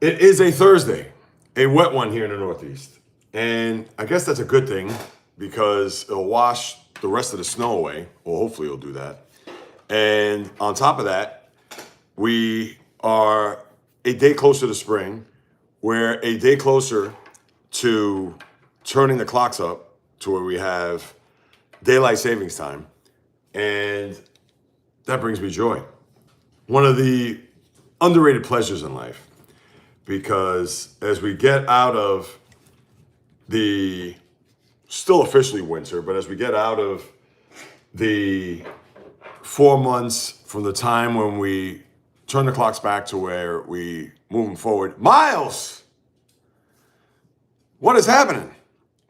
It is a Thursday, a wet one here in the Northeast. And I guess that's a good thing because it'll wash the rest of the snow away. Well, hopefully it'll do that. And on top of that, we are a day closer to spring. We're a day closer to turning the clocks up to where we have daylight savings time. And that brings me joy. One of the underrated pleasures in life, because as we get out of the still officially winter, but as we get out of the 4 months from the time when we turn the clocks back to where we moving forward. Miles, what is happening?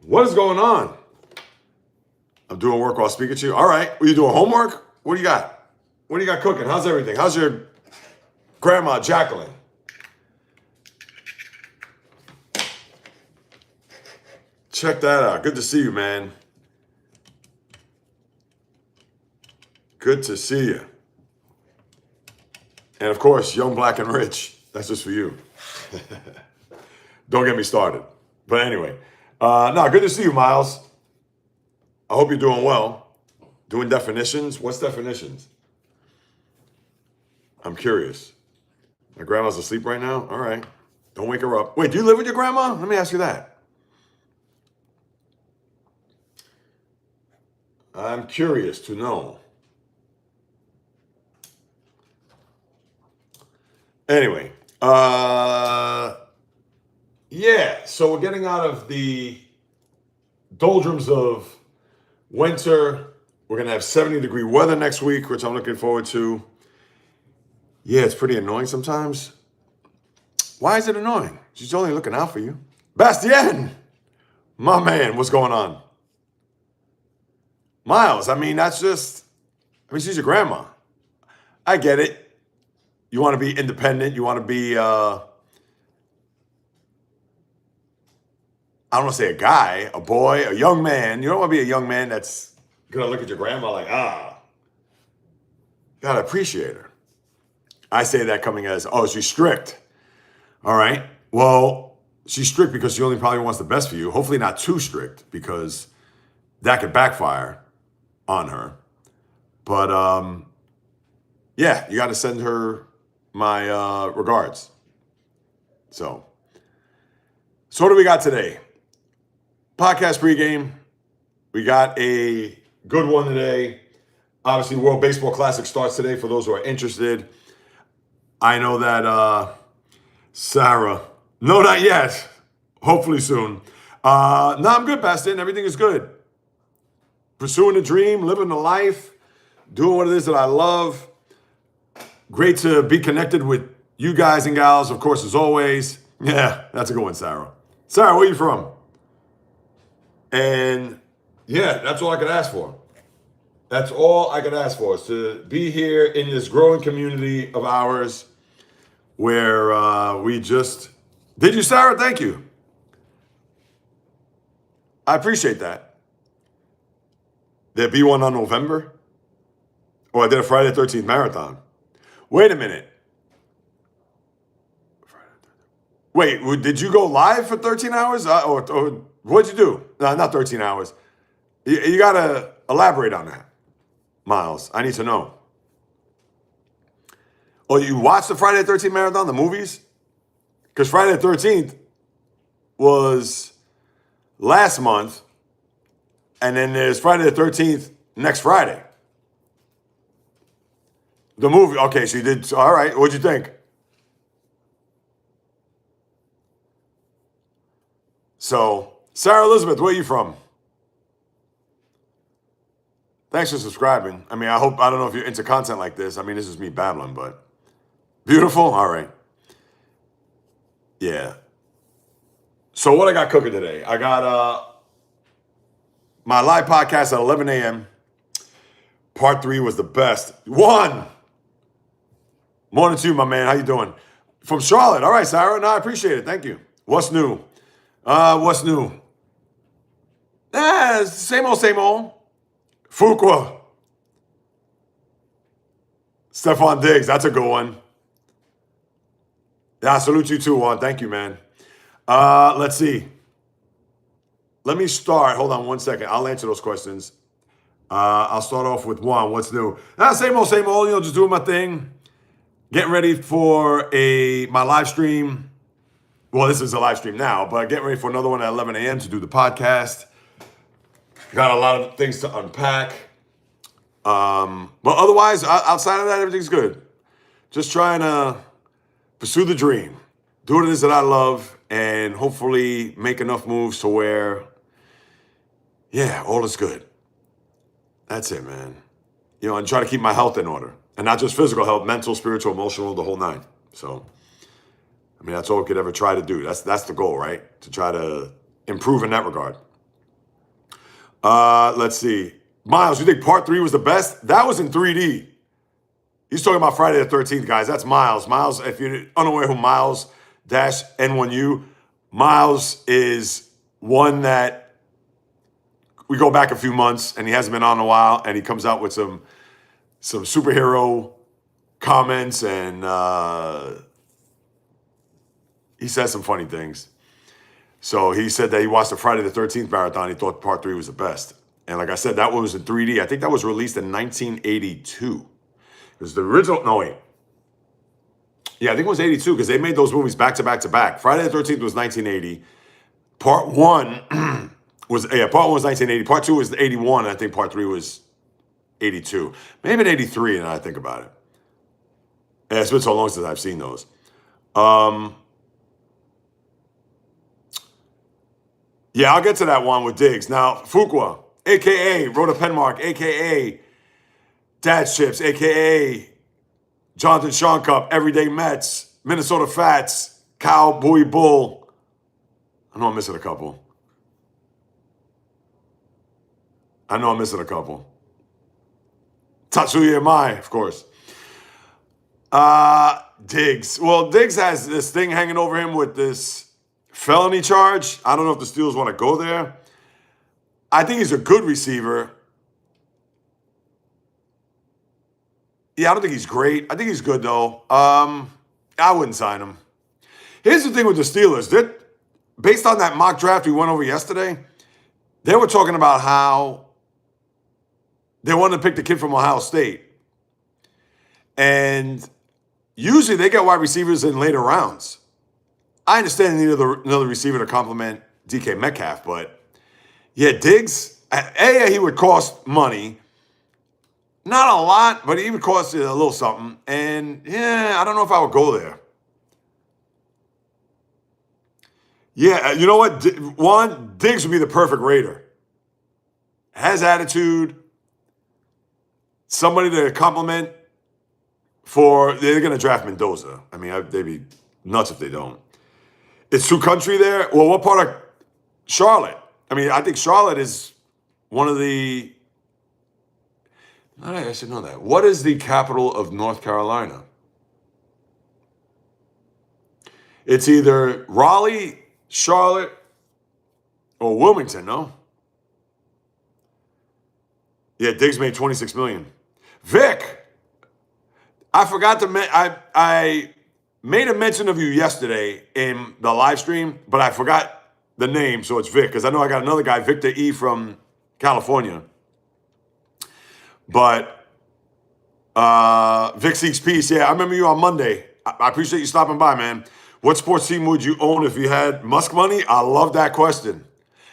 What is going on? I'm doing work while speaking to you. All right, are you doing homework? What do you got? What do you got cooking? How's everything? How's your grandma, Jacqueline? Check that out. Good to see you, man. Good to see you. And of course, young, black, and rich. That's just for you. Don't get me started. But anyway, no, good to see you, Miles. I hope you're doing well. Doing definitions? What's definitions? I'm curious. My grandma's asleep right now? All right. Don't wake her up. Wait, do you live with your grandma? Let me ask you that. I'm curious to know. Anyway, yeah, so we're getting out of the doldrums of winter. We're going to have 70-degree weather next week, which I'm looking forward to. Yeah, it's pretty annoying sometimes. Why is it annoying? She's only looking out for you. Bastien, my man, what's going on? Miles, she's your grandma. I get it. You want to be independent. You want to be, I don't want to say a guy, a boy, a young man. You don't want to be a young man that's going to look at your grandma like, you got to appreciate her. I say that coming as, she's strict. All right. Well, she's strict because she only probably wants the best for you. Hopefully not too strict because that could backfire on her. But, yeah, you got to send her my regards. So what do we got today? Podcast pregame. We got a good one today. Obviously, World Baseball Classic starts today for those who are interested. I know that Sarah, no, not yet. Hopefully soon. No, I'm good, Bastin. Everything is good. Pursuing a dream, living the life, doing what it is that I love. Great to be connected with you guys and gals, of course, as always. Yeah, that's a good one, Sarah. Sarah, where are you from? And yeah, that's all I could ask for. That's all I could ask for is to be here in this growing community of ours where we just... Did you, Sarah? Thank you. I appreciate that. There'd be one on November? I did a Friday the 13th marathon. Wait a minute. Wait, did you go live for 13 hours? Or what'd you do? No, not 13 hours. You got to elaborate on that, Miles. I need to know. Oh, you watched the Friday the 13th marathon, the movies? Because Friday the 13th was last month, and then there's Friday the 13th next Friday. The movie, okay, so you did, all right, what'd you think? So, Sarah Elizabeth, where are you from? Thanks for subscribing. I don't know if you're into content like this. This is me babbling, but beautiful, all right. Yeah. So what I got cooking today? I got my live podcast at 11 a.m. Part 3 was the best. Morning to you, my man. How you doing? From Charlotte. All right, Sarah. No, I appreciate it. Thank you. What's new? What's new? Same old. Fuqua. Stephon Diggs. That's a good one. Yeah, I salute you too, Juan. Thank you, man. Let's see. Let me start. Hold on one second. I'll answer those questions. I'll start off with one. What's new? Same old, same old. You know, just doing my thing. Getting ready for my live stream. Well, this is a live stream now, but getting ready for another one at 11 a.m. to do the podcast. Got a lot of things to unpack. But otherwise, outside of that, everything's good. Just trying to pursue the dream. Do what it is that I love, and hopefully make enough moves to where, yeah, all is good. That's it, man. You know, and try to keep my health in order. And not just physical health, mental, spiritual, emotional, the whole nine. So, I mean, that's all we could ever try to do. That's the goal, right? To try to improve in that regard. Let's see. Miles, you think part 3 was the best? That was in 3D. He's talking about Friday the 13th, guys. That's Miles. Miles, if you're unaware who Miles-N1U, Miles is one that we go back a few months, and he hasn't been on in a while, and he comes out with some superhero comments, and he says some funny things. So he said that he watched the Friday the 13th marathon. He thought part 3 was the best. And like I said, that one was in 3D. I think that was released in 1982. It was the original, no wait. Yeah, I think it was 82 because they made those movies back to back to back. Friday the 13th was 1980. Part 1 was 1980. Part 2 was 81. And I think part 3 was 82. Maybe 83 now I think about it. Yeah, it's been so long since I've seen those. Yeah, I'll get to that one with Diggs. Now, Fuqua, a.k.a. Rhoda Penmark, a.k.a. Dad's Chips, a.k.a. Jonathan Sean Cup, Everyday Mets, Minnesota Fats, Cowboy Bull. I know I'm missing a couple. Tatsuya Mai, of course. Diggs. Well, Diggs has this thing hanging over him with this felony charge. I don't know if the Steelers want to go there. I think he's a good receiver. Yeah, I don't think he's great. I think he's good, though. I wouldn't sign him. Here's the thing with the Steelers. Based on that mock draft we went over yesterday, they were talking about how they wanted to pick the kid from Ohio State. And usually they get wide receivers in later rounds. I understand they need another receiver to complement DK Metcalf, but yeah, Diggs, he would cost money. Not a lot, but he would cost you a little something. And yeah, I don't know if I would go there. Yeah, you know what? Diggs would be the perfect Raider. Has attitude. Somebody to compliment they're going to draft Mendoza. I mean, they'd be nuts if they don't. It's Sioux country there. Well, what part of Charlotte? I mean, I think Charlotte is one of the... I should know that. What is the capital of North Carolina? It's either Raleigh, Charlotte, or Wilmington, no? Yeah, Diggs made $26 million. Vic, I forgot to I made a mention of you yesterday in the live stream, but I forgot the name, so it's Vic, because I know I got another guy, Victor E. from California. But Vic Seeks Peace, yeah, I remember you on Monday. I appreciate you stopping by, man. What sports team would you own if you had Musk money? I love that question.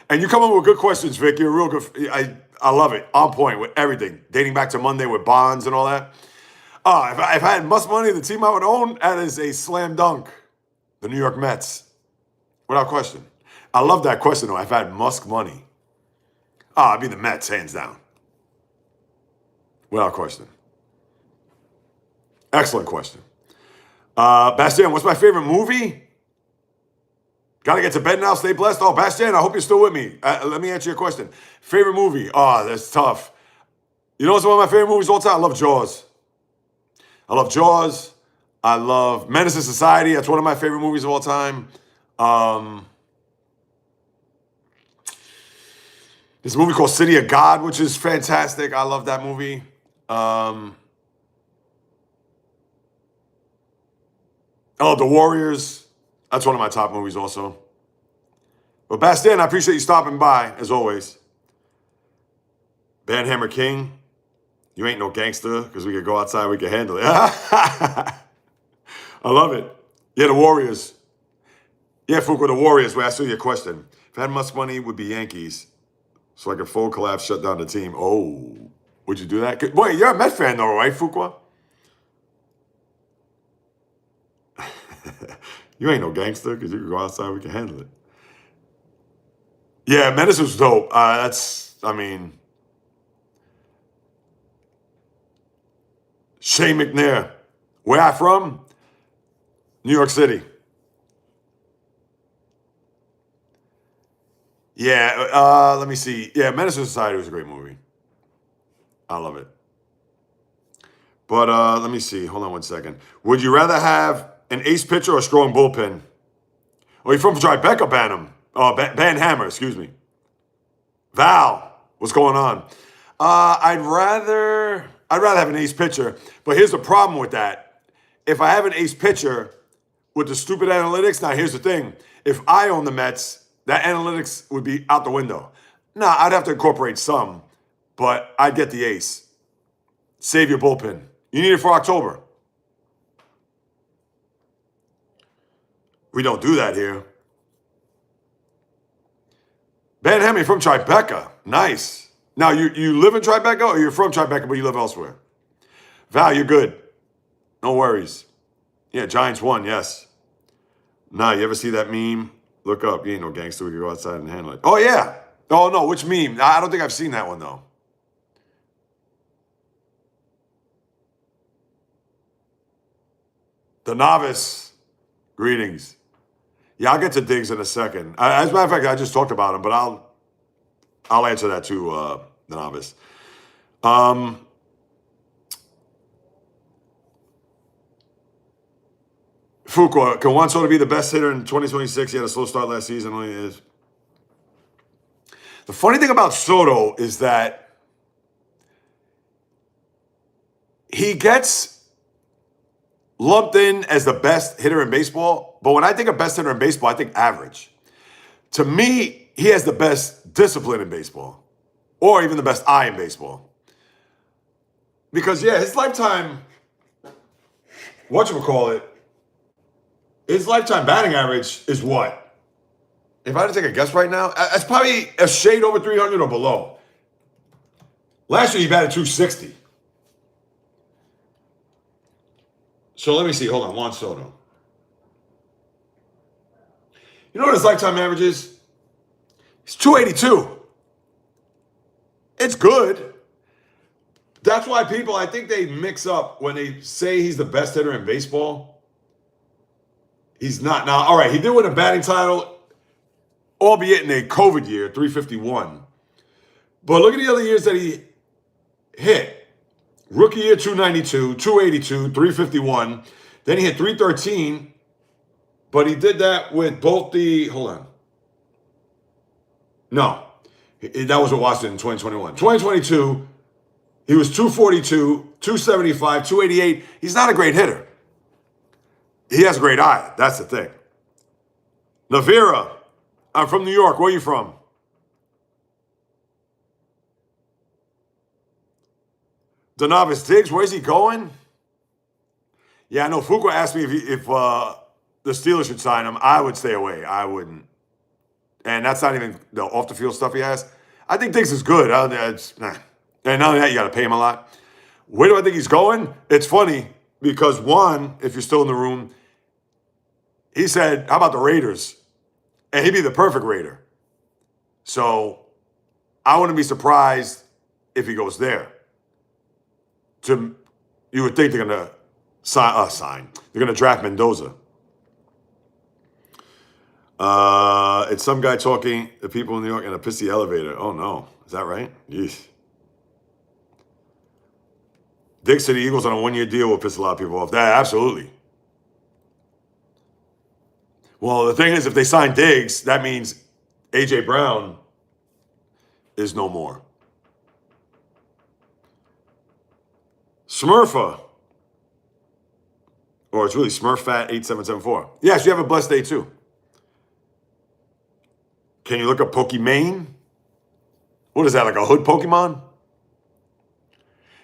And you come up with good questions, Vic. You're real good. I love it. On point with everything. Dating back to Monday with bonds and all that. If I had Musk money, the team I would own, that is a slam dunk. The New York Mets. Without question. I love that question, though. If I had Musk money. I'd be the Mets, hands down. Without question. Excellent question. Bastien, what's my favorite movie? Gotta get to bed now. Stay blessed. Oh, Bastien, I hope you're still with me. Let me answer your question. Favorite movie? That's tough. You know what's one of my favorite movies of all time? I love Jaws. I love Menace to Society. That's one of my favorite movies of all time. There's a movie called City of God, which is fantastic. I love that movie. Oh, The Warriors. That's one of my top movies also. But Bastien, I appreciate you stopping by, as always. Banhammer King. You ain't no gangster, because we could go outside, we could handle it. I love it. Yeah, The Warriors. Yeah, Fuqua, The Warriors. Wait, I saw your question. If I had much money, it would be Yankees. So like a full collapse, shut down the team. Oh, would you do that? Boy, you're a Met fan though, right, Fuqua? You ain't no gangster, because you can go outside, we can handle it. Yeah, Menace was dope. I mean, Shane McNair. Where I from? New York City. Yeah, let me see. Yeah, Menace to Society was a great movie. I love it. But let me see. Hold on one second. Would you rather have an ace pitcher or a strong bullpen? Oh, you're from Tribeca, Banham. Oh, Banhammer, excuse me. Val, what's going on? I'd rather have an ace pitcher, but here's the problem with that. If I have an ace pitcher with the stupid analytics, now here's the thing. If I own the Mets, that analytics would be out the window. Now, I'd have to incorporate some, but I'd get the ace. Save your bullpen. You need it for October. We don't do that here. Ben Hemi from Tribeca. Nice. Now, you live in Tribeca or you're from Tribeca, but you live elsewhere? Val, you're good. No worries. Yeah, Giants won, yes. Nah, you ever see that meme? Look up. You ain't no gangster. We can go outside and handle it. Oh, yeah. Oh, no. Which meme? I don't think I've seen that one, though. The Novice. Greetings. Yeah, I'll get to Diggs in a second. As a matter of fact, I just talked about him, but I'll answer that too, The Novice. Fuqua, can Juan Soto be the best hitter in 2026? He had a slow start last season. Only is. The funny thing about Soto is that he gets lumped in as the best hitter in baseball, but when I think of best hitter in baseball, I think average. To me, he has the best discipline in baseball, or even the best eye in baseball. Because, yeah, his lifetime, whatchamacallit, his lifetime batting average is what? If I had to take a guess right now, it's probably a shade over 300 or below. Last year, he batted 260. So let me see. Hold on. Juan Soto. You know what his lifetime average is? It's 282. It's good. That's why people, I think they mix up when they say he's the best hitter in baseball. He's not. Now, all right, he did win a batting title, albeit in a COVID year, 351. But look at the other years that he hit. Rookie year, 292, 282, 351. Then he hit 313. But he did that with both the, hold on. No, that was with Washington in 2021. 2022, he was 242, 275, 288. He's not a great hitter. He has a great eye. That's the thing. Navira, I'm from New York. Where are you from? The Novice Diggs, where's he going? Yeah, I know Fuqua asked me if the Steelers should sign him. I would stay away. I wouldn't. And that's not even the off-the-field stuff he has. I think Diggs is good. And not only that, you got to pay him a lot. Where do I think he's going? It's funny because, one, if you're still in the room, he said, how about the Raiders? And he'd be the perfect Raider. So I wouldn't be surprised if he goes there. You would think they're going to sign. They're going to draft Mendoza. It's some guy talking to people in New York in a pissy elevator. Oh, no. Is that right? Yeesh. Diggs to the Eagles on a one-year deal will piss a lot of people off. That, absolutely. Well, the thing is, if they sign Diggs, that means A.J. Brown is no more. Smurfa. Or it's really SmurfFat8774. Yes, you have a blessed day too. Can you look up Pokimane? What is that, like a hood Pokemon?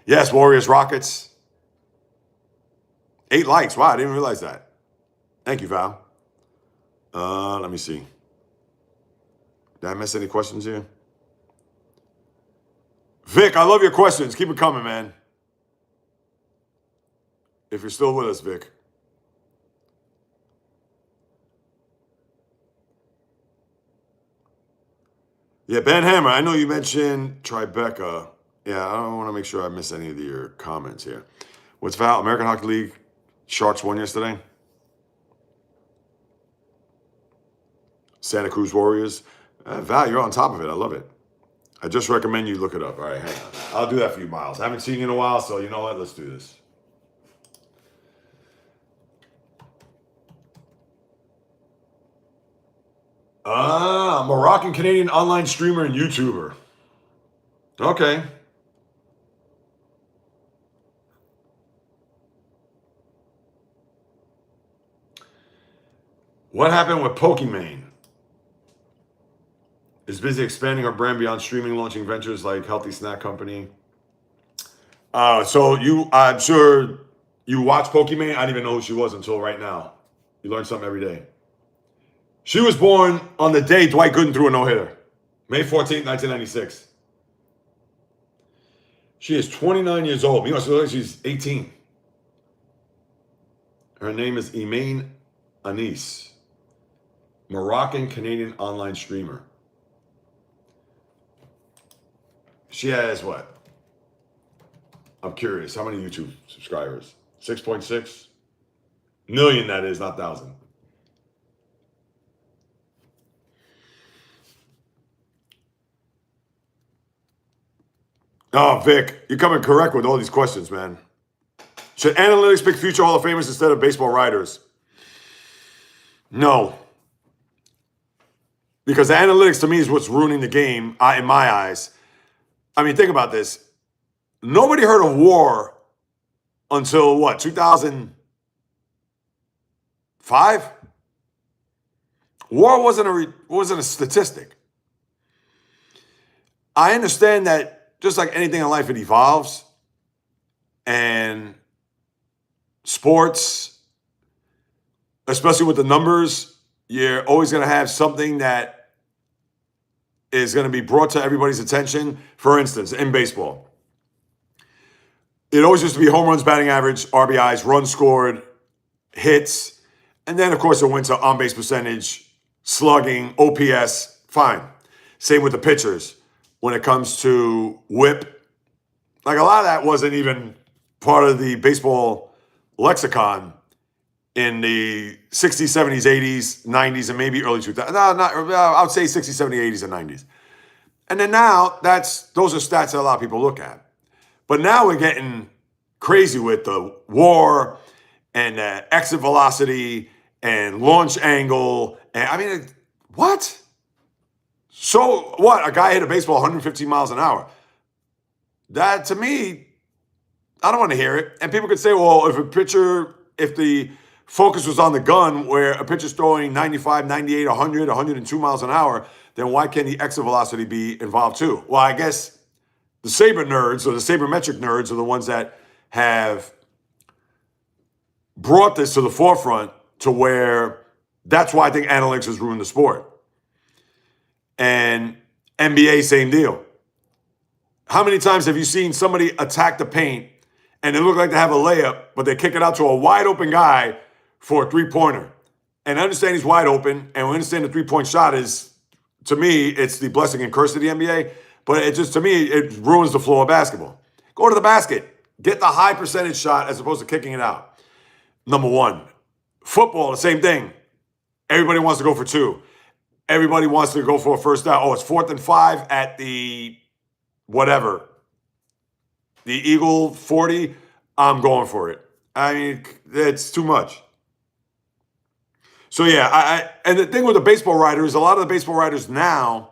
Yes, Warriors Rockets. 8 likes. Wow, I didn't realize that. Thank you, Val. Let me see. Did I miss any questions here? Vic, I love your questions. Keep it coming, man. If you're still with us, Vic. Yeah, Ben Hammer, I know you mentioned Tribeca. Yeah, I don't want to make sure I miss any of your comments here. What's Val? American Hockey League Sharks won yesterday. Santa Cruz Warriors. Val, you're on top of it. I love it. I just recommend you look it up. All right, hang on. I'll do that for you, Miles. I haven't seen you in a while, so you know what? Let's do this. Moroccan-Canadian online streamer and YouTuber. Okay. What happened with Pokimane? Is busy expanding her brand beyond streaming, launching ventures like Healthy Snack Company. So I'm sure you watch Pokimane. I didn't even know who she was until right now. You learn something every day. She was born on the day Dwight Gooden threw a no-hitter. May 14th, 1996. She is 29 years old. Meanwhile, she's 18. Her name is Imane Anis. Moroccan-Canadian online streamer. She has what? I'm curious. How many YouTube subscribers? 6.6 million, that is, not thousand. Oh, Vic, you're coming correct with all these questions, man. Should analytics pick future Hall of Famers instead of baseball writers? No. Because analytics, to me, is what's ruining the game, in my eyes. I mean, think about this. Nobody heard of WAR until what, 2005? WAR wasn't a statistic. I understand that just like anything in life, it evolves. And sports, especially with the numbers, you're always going to have something that is going to be brought to everybody's attention. For instance, in baseball, it always used to be home runs, batting average, RBIs, runs scored, hits. And then, of course, it went to on-base percentage, slugging, OPS, fine. Same with the pitchers. When it comes to whip, like a lot of that wasn't even part of the baseball lexicon in the 60s, 70s, 80s, 90s, and maybe early 2000s. I would say 60s, 70s, 80s, and 90s. And then now, those are stats that a lot of people look at. But now we're getting crazy with the WAR and exit velocity and launch angle. And I mean, what? So what? A guy hit a baseball 115 miles an hour. That, to me, I don't want to hear it. And people could say, well, if the focus was on the gun where a pitcher's throwing 95, 98, 100, 102 miles an hour, then why can't the exit velocity be involved too? Well, I guess the saber nerds or the sabermetric nerds are the ones that have brought this to the forefront to where that's why I think analytics has ruined the sport. And NBA, same deal. How many times have you seen somebody attack the paint and they look like they have a layup, but they kick it out to a wide open guy for a three-pointer? And I understand he's wide open, and we understand the three-point shot is, to me, it's the blessing and curse of the NBA. But it just, to me, it ruins the flow of basketball. Go to the basket. Get the high percentage shot as opposed to kicking it out. Number one. Football, the same thing. Everybody wants to go for two. Everybody wants to go for a first down. Oh, it's 4th and 5 at the whatever. The Eagle 40. I'm going for it. I mean, it's too much. So, yeah, and the thing with the baseball writers, a lot of the baseball writers now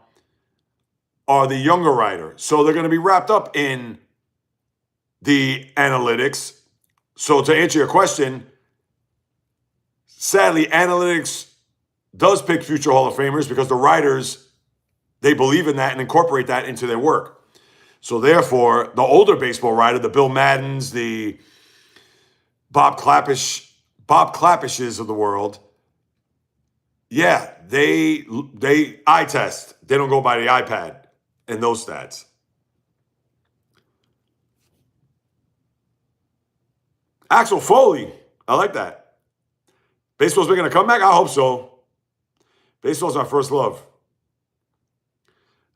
are the younger writer. So they're going to be wrapped up in the analytics. So to answer your question, sadly, analytics does pick future Hall of Famers because the writers, they believe in that and incorporate that into their work. So therefore, the older baseball writer, the Bill Maddens, the Bob Clappishes of the world, yeah, they eye test. They don't go by the iPad and those stats. Axel Foley, I like that. Baseball's making a comeback? I hope so. Baseball's our first love.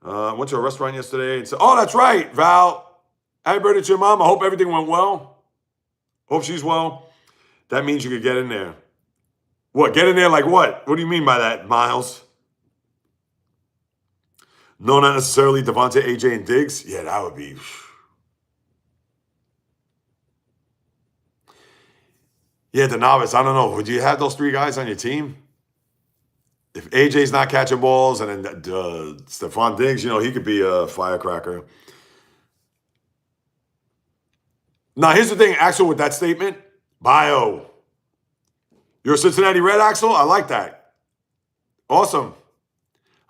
Went to a restaurant yesterday and said, oh, that's right, Val. Happy birthday to your mom. I hope everything went well. Hope she's well. That means you could get in there. What? Get in there like what? What do you mean by that, Miles? No, not necessarily Devontae, AJ, and Diggs. Yeah, that would be. Yeah, the novice. I don't know. Would you have those three guys on your team? If AJ's not catching balls and then Stephon Diggs, you know, he could be a firecracker. Now, here's the thing, Axel, with that statement. Bio. You're a Cincinnati Red, Axel? I like that. Awesome.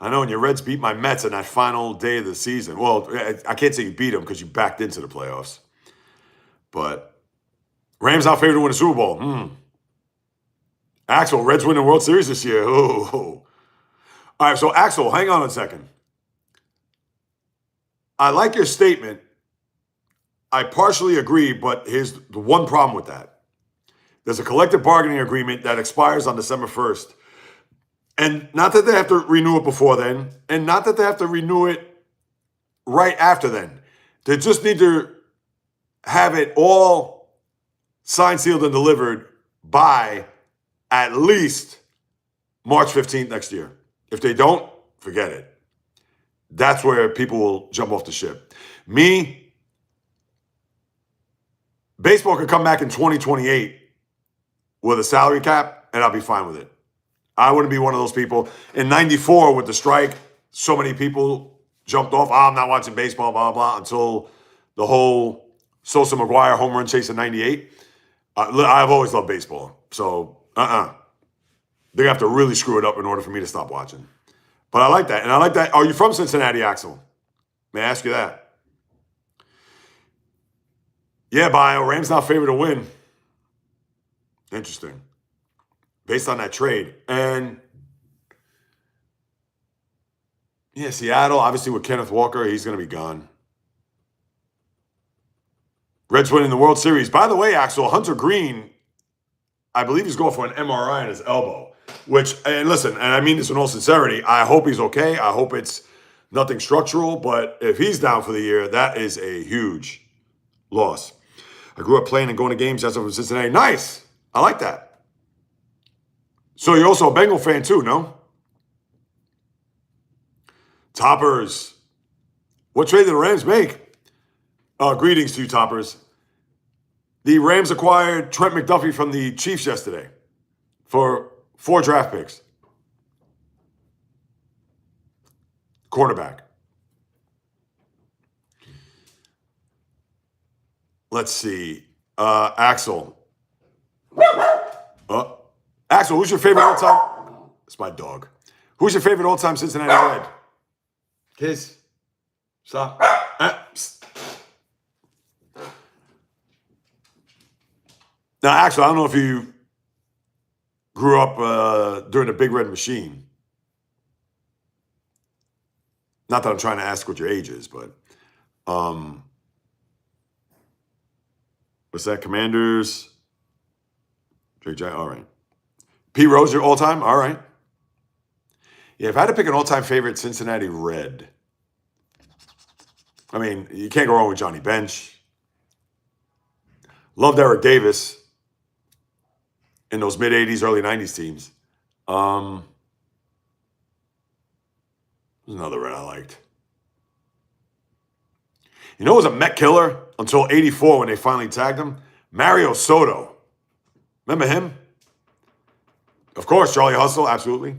I know, and your Reds beat my Mets in that final day of the season. Well, I can't say you beat them because you backed into the playoffs. But Rams not favored to win a Super Bowl. Axel, Reds win the World Series this year. Ooh. All right, so Axel, hang on a second. I like your statement. I partially agree, but here's the one problem with that. There's a collective bargaining agreement that expires on December 1st. And not that they have to renew it before then, and not that they have to renew it right after then. They just need to have it all signed, sealed, and delivered by at least March 15th next year. If they don't, forget it. That's where people will jump off the ship. Baseball could come back in 2028 with a salary cap, and I'll be fine with it. I wouldn't be one of those people. In 94, with the strike, so many people jumped off. I'm not watching baseball, blah, blah, until the whole Sosa McGuire home run chase in 98. I've always loved baseball. So, they're going to have to really screw it up in order for me to stop watching. But I like that. And I like that. Are you from Cincinnati, Axel? May I ask you that? Yeah, Bio. Rams not favored to win. Interesting. Based on that trade. And yeah, Seattle, obviously with Kenneth Walker, he's going to be gone. Reds winning the World Series. By the way, Axel, Hunter Green, I believe he's going for an MRI on his elbow. Which, and listen, and I mean this in all sincerity, I hope he's okay. I hope it's nothing structural. But if he's down for the year, that is a huge loss. I grew up playing and going to games as from Cincinnati. Nice. I like that. So you're also a Bengal fan too, no? Toppers. What trade did the Rams make? Greetings to you, Toppers. The Rams acquired Trent McDuffie from the Chiefs yesterday for 4 draft picks. Quarterback. Let's see. Axel. Axel, who's your favorite all-time? It's my dog. Who's your favorite all-time Cincinnati Red? Kiss. Stop. Now, Axel, I don't know if you grew up during the Big Red Machine. Not that I'm trying to ask what your age is, but what's that? Commanders. Drake Giant. All right. Pete Rose, your all-time? All right. Yeah, if I had to pick an all-time favorite Cincinnati Red, I mean, you can't go wrong with Johnny Bench. Loved Eric Davis in those mid-'80s, early '90s teams. There's another Red I liked. You know who was a Met killer until '84 when they finally tagged him? Mario Soto. Remember him? Of course, Charlie Hustle, absolutely.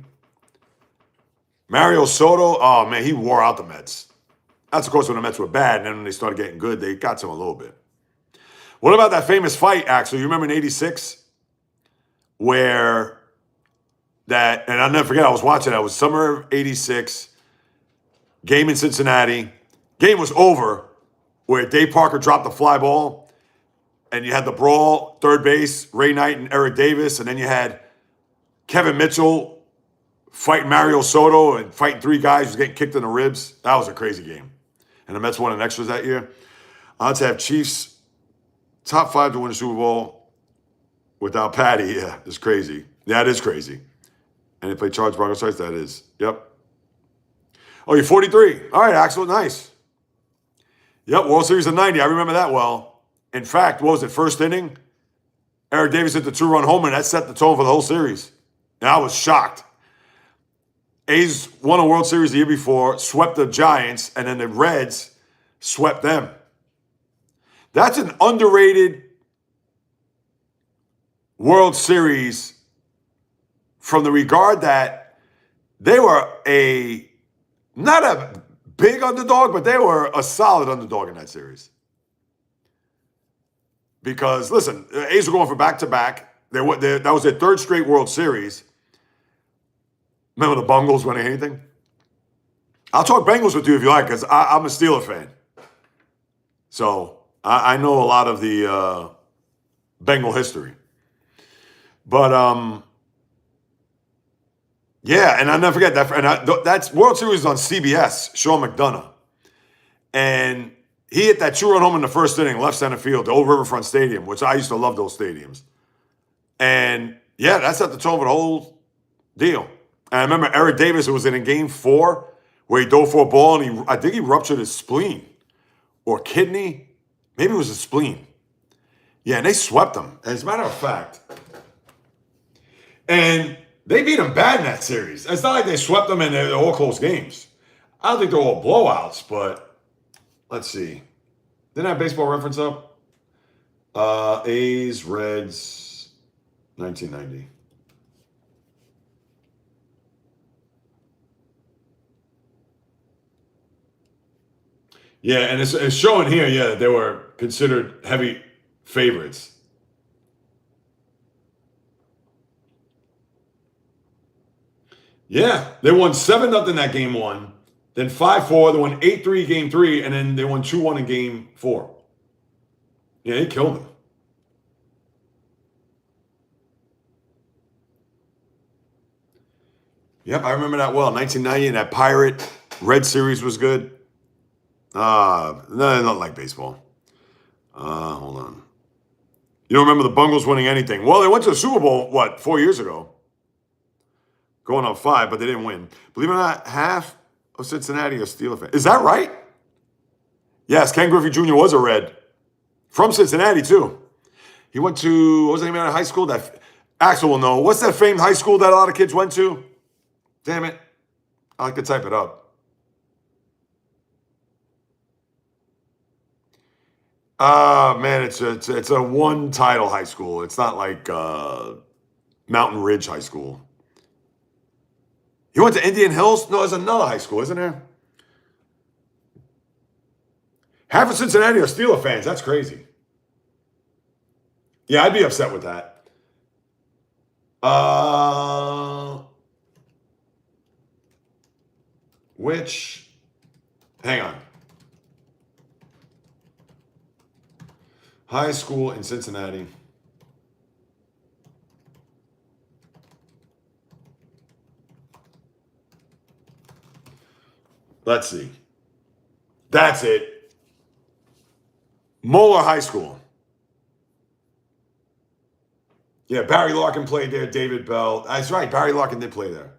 Mario Soto, oh man, he wore out the Mets. That's of course when the Mets were bad, and then when they started getting good, they got to him a little bit. What about that famous fight, Axel? You remember in '86 where and I'll never forget, I was watching, it was summer of 86, game in Cincinnati. Game was over where Dave Parker dropped the fly ball, and you had the brawl, third base, Ray Knight and Eric Davis, and then you had Kevin Mitchell fighting Mario Soto and fighting three guys who was getting kicked in the ribs. That was a crazy game. And the Mets won in extras that year. Odds have Chiefs top 5 to win the Super Bowl without Patty. Yeah, it's crazy. Yeah, it is crazy. And they play Chargers, Broncos twice. That is. Yep. Oh, you're 43. All right, Axel. Nice. Yep, World Series of 90. I remember that well. In fact, what was it, first inning? Eric Davis hit the 2-run homer, and that set the tone for the whole series. And I was shocked. A's won a World Series the year before, swept the Giants, and then the Reds swept them. That's an underrated World Series from the regard that they were not a big underdog, but they were a solid underdog in that series. Because, listen, the A's were going for back-to-back. That was their third straight World Series. Remember the Bungles winning anything? I'll talk Bengals with you if you like, because I'm a Steeler fan. So I know a lot of the Bengal history. But, yeah, and I'll never forget that. And that's World Series on CBS, Sean McDonough. And he hit that 2-run home in the first inning, left center field, the old Riverfront Stadium, which I used to love those stadiums. And, yeah, that set the tone for the whole deal. And I remember Eric Davis, it was in Game 4, where he dove for a ball, and I think he ruptured his spleen or kidney. Maybe it was his spleen. Yeah, and they swept him, as a matter of fact. And they beat him bad in that series. It's not like they swept them and they're all close games. I don't think they're all blowouts, but let's see. Didn't I have Baseball Reference up? A's, Reds, 1990. Yeah, and it's showing here, yeah, they were considered heavy favorites. Yeah, they won 7-0 that game 1, then 5-4, they won 8-3 game 3, and then they won 2-1 in game 4. Yeah, they killed them. Yep, I remember that well. 1990, and that Pirate Red series was good. No, not like baseball. Hold on. You don't remember the Bungles winning anything? Well, they went to the Super Bowl, 4 years ago? Going on 5, but they didn't win. Believe it or not, half of Cincinnati are Steeler fans. Is that right? Yes, Ken Griffey Jr. was a Red. From Cincinnati, too. He went to, what was the name of that high school? That Axel will know. What's that famed high school that a lot of kids went to? Damn it. I like to type it up. Man, it's a one-title high school. It's not like Mountain Ridge High School. You went to Indian Hills? No, there's another high school, isn't there? Half of Cincinnati are Steeler fans. That's crazy. Yeah, I'd be upset with that. Hang on. High school in Cincinnati. Let's see. That's it. Moeller High School. Yeah, Barry Larkin played there. David Bell. That's right. Barry Larkin did play there.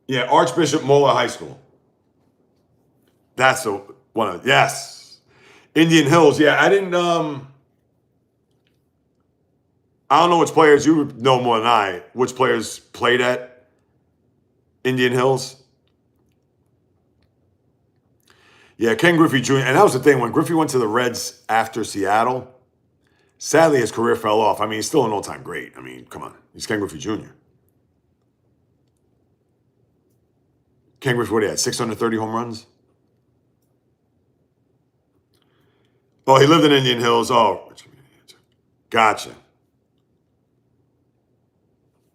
Yeah, Archbishop Moeller High School. That's the one of, yes. Indian Hills. Yeah, I didn't, I don't know which players, you know more than I, which players played at Indian Hills. Yeah, Ken Griffey Jr. And that was the thing, when Griffey went to the Reds after Seattle, sadly his career fell off. I mean, he's still an all-time great. I mean, come on. He's Ken Griffey Jr. Ken Griffey, what he had, 630 home runs? Oh, he lived in Indian Hills. Oh, gotcha.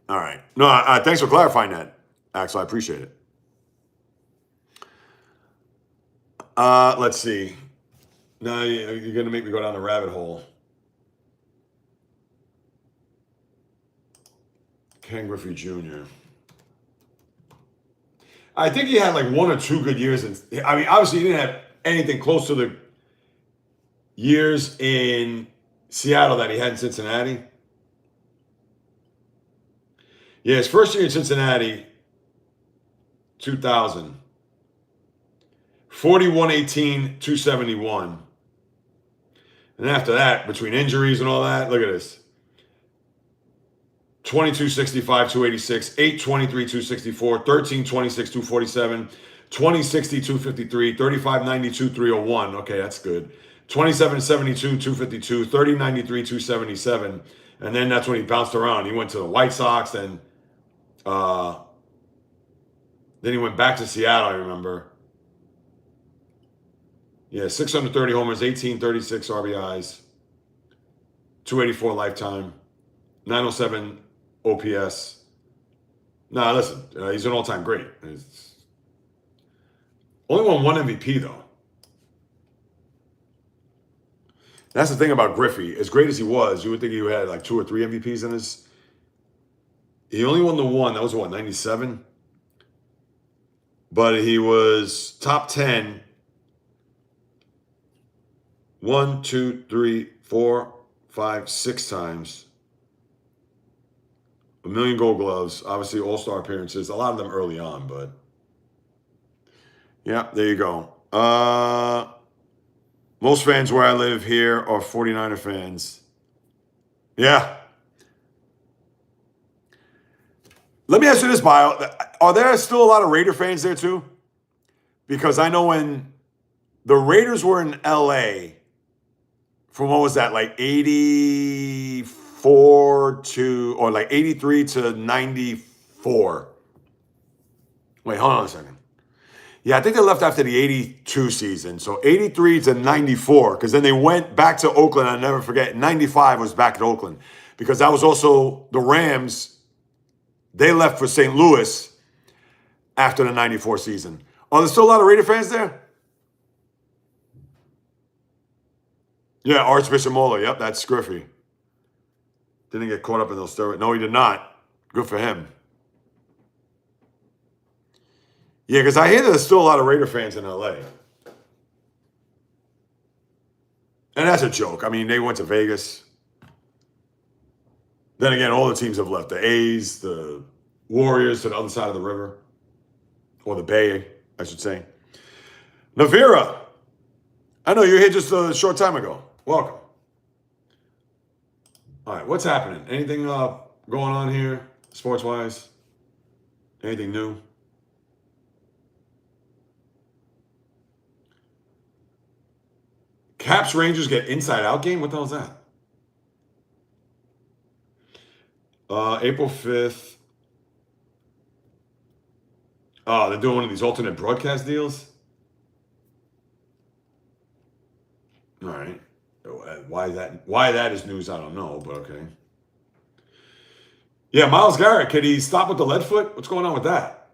All right. No, thanks for clarifying that, Axel. I appreciate it. Let's see. Now you're going to make me go down the rabbit hole. Ken Griffey Jr. I think he had like 1 or 2 good years. I mean, obviously, he didn't have anything close to the years in Seattle that he had in Cincinnati. Yeah, his first year in Cincinnati, 2000. 41, 18, 271. And after that, between injuries and all that, look at this. 22, 65, 286, 8, 23, 264, 13, 26, 247, 20, 60, 253, 35, 92, 301. Okay, that's good. 27, 72, 252, 30, 93, 277. And then that's when he bounced around. He went to the White Sox, and then he went back to Seattle, I remember. Yeah, 630 homers, 1836 RBIs, 284 lifetime, 907 OPS. Nah, listen, he's an all-time great. Only won 1 MVP, though. That's the thing about Griffey. As great as he was, you would think he had like 2 or 3 MVPs in his. He only won the 1. That was what, 97? But he was top 10. 1, 2, 3, 4, 5, 6 times. 1 million Gold Gloves. Obviously, All-Star appearances. A lot of them early on, but yeah, there you go. Most fans where I live here are 49er fans. Yeah. Let me ask you this, Bio. Are there still a lot of Raider fans there too? Because I know when the Raiders were in LA, from what was that, like 84 to, or like 83 to 94. Wait, hold on a second. Yeah, I think they left after the 82 season. So 83 to 94, because then they went back to Oakland. I'll never forget. 95 was back at Oakland, because that was also the Rams. They left for St. Louis after the 94 season. Are there still a lot of Raider fans there? Yeah, Archbishop Moeller. Yep, that's Griffey. Didn't get caught up in those steroids. No, he did not. Good for him. Yeah, because I hear there's still a lot of Raider fans in LA. And that's a joke. I mean, they went to Vegas. Then again, all the teams have left. The A's, the Warriors to the other side of the river. Or the Bay, I should say. Navira. I know you're here just a short time ago. Welcome. All right, what's happening? Anything going on here, sports-wise? Anything new? Caps Rangers get inside-out game? What the hell is that? April 5th. Oh, they're doing one of these alternate broadcast deals? All right. Why that is news, I don't know, but okay. Yeah, Myles Garrett, could he stop with the lead foot? What's going on with that?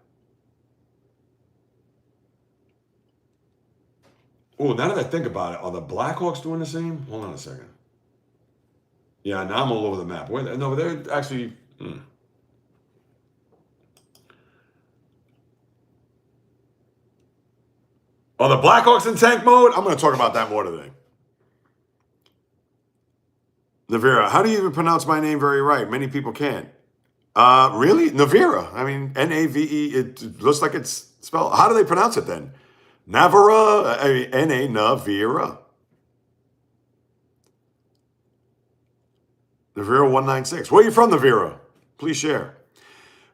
Oh, now that I think about it, are the Blackhawks doing the same? Hold on a second. Yeah, now I'm all over the map. No, they're actually... Are the Blackhawks in tank mode? I'm going to talk about that more today. Navira, how do you even pronounce my name very right? Many people can't. Really? Navira. I mean, N-A-V-E. It looks like it's spelled. How do they pronounce it then? Navira? I mean, N-A, Navira. Navira 196. Where are you from, Navira? Please share.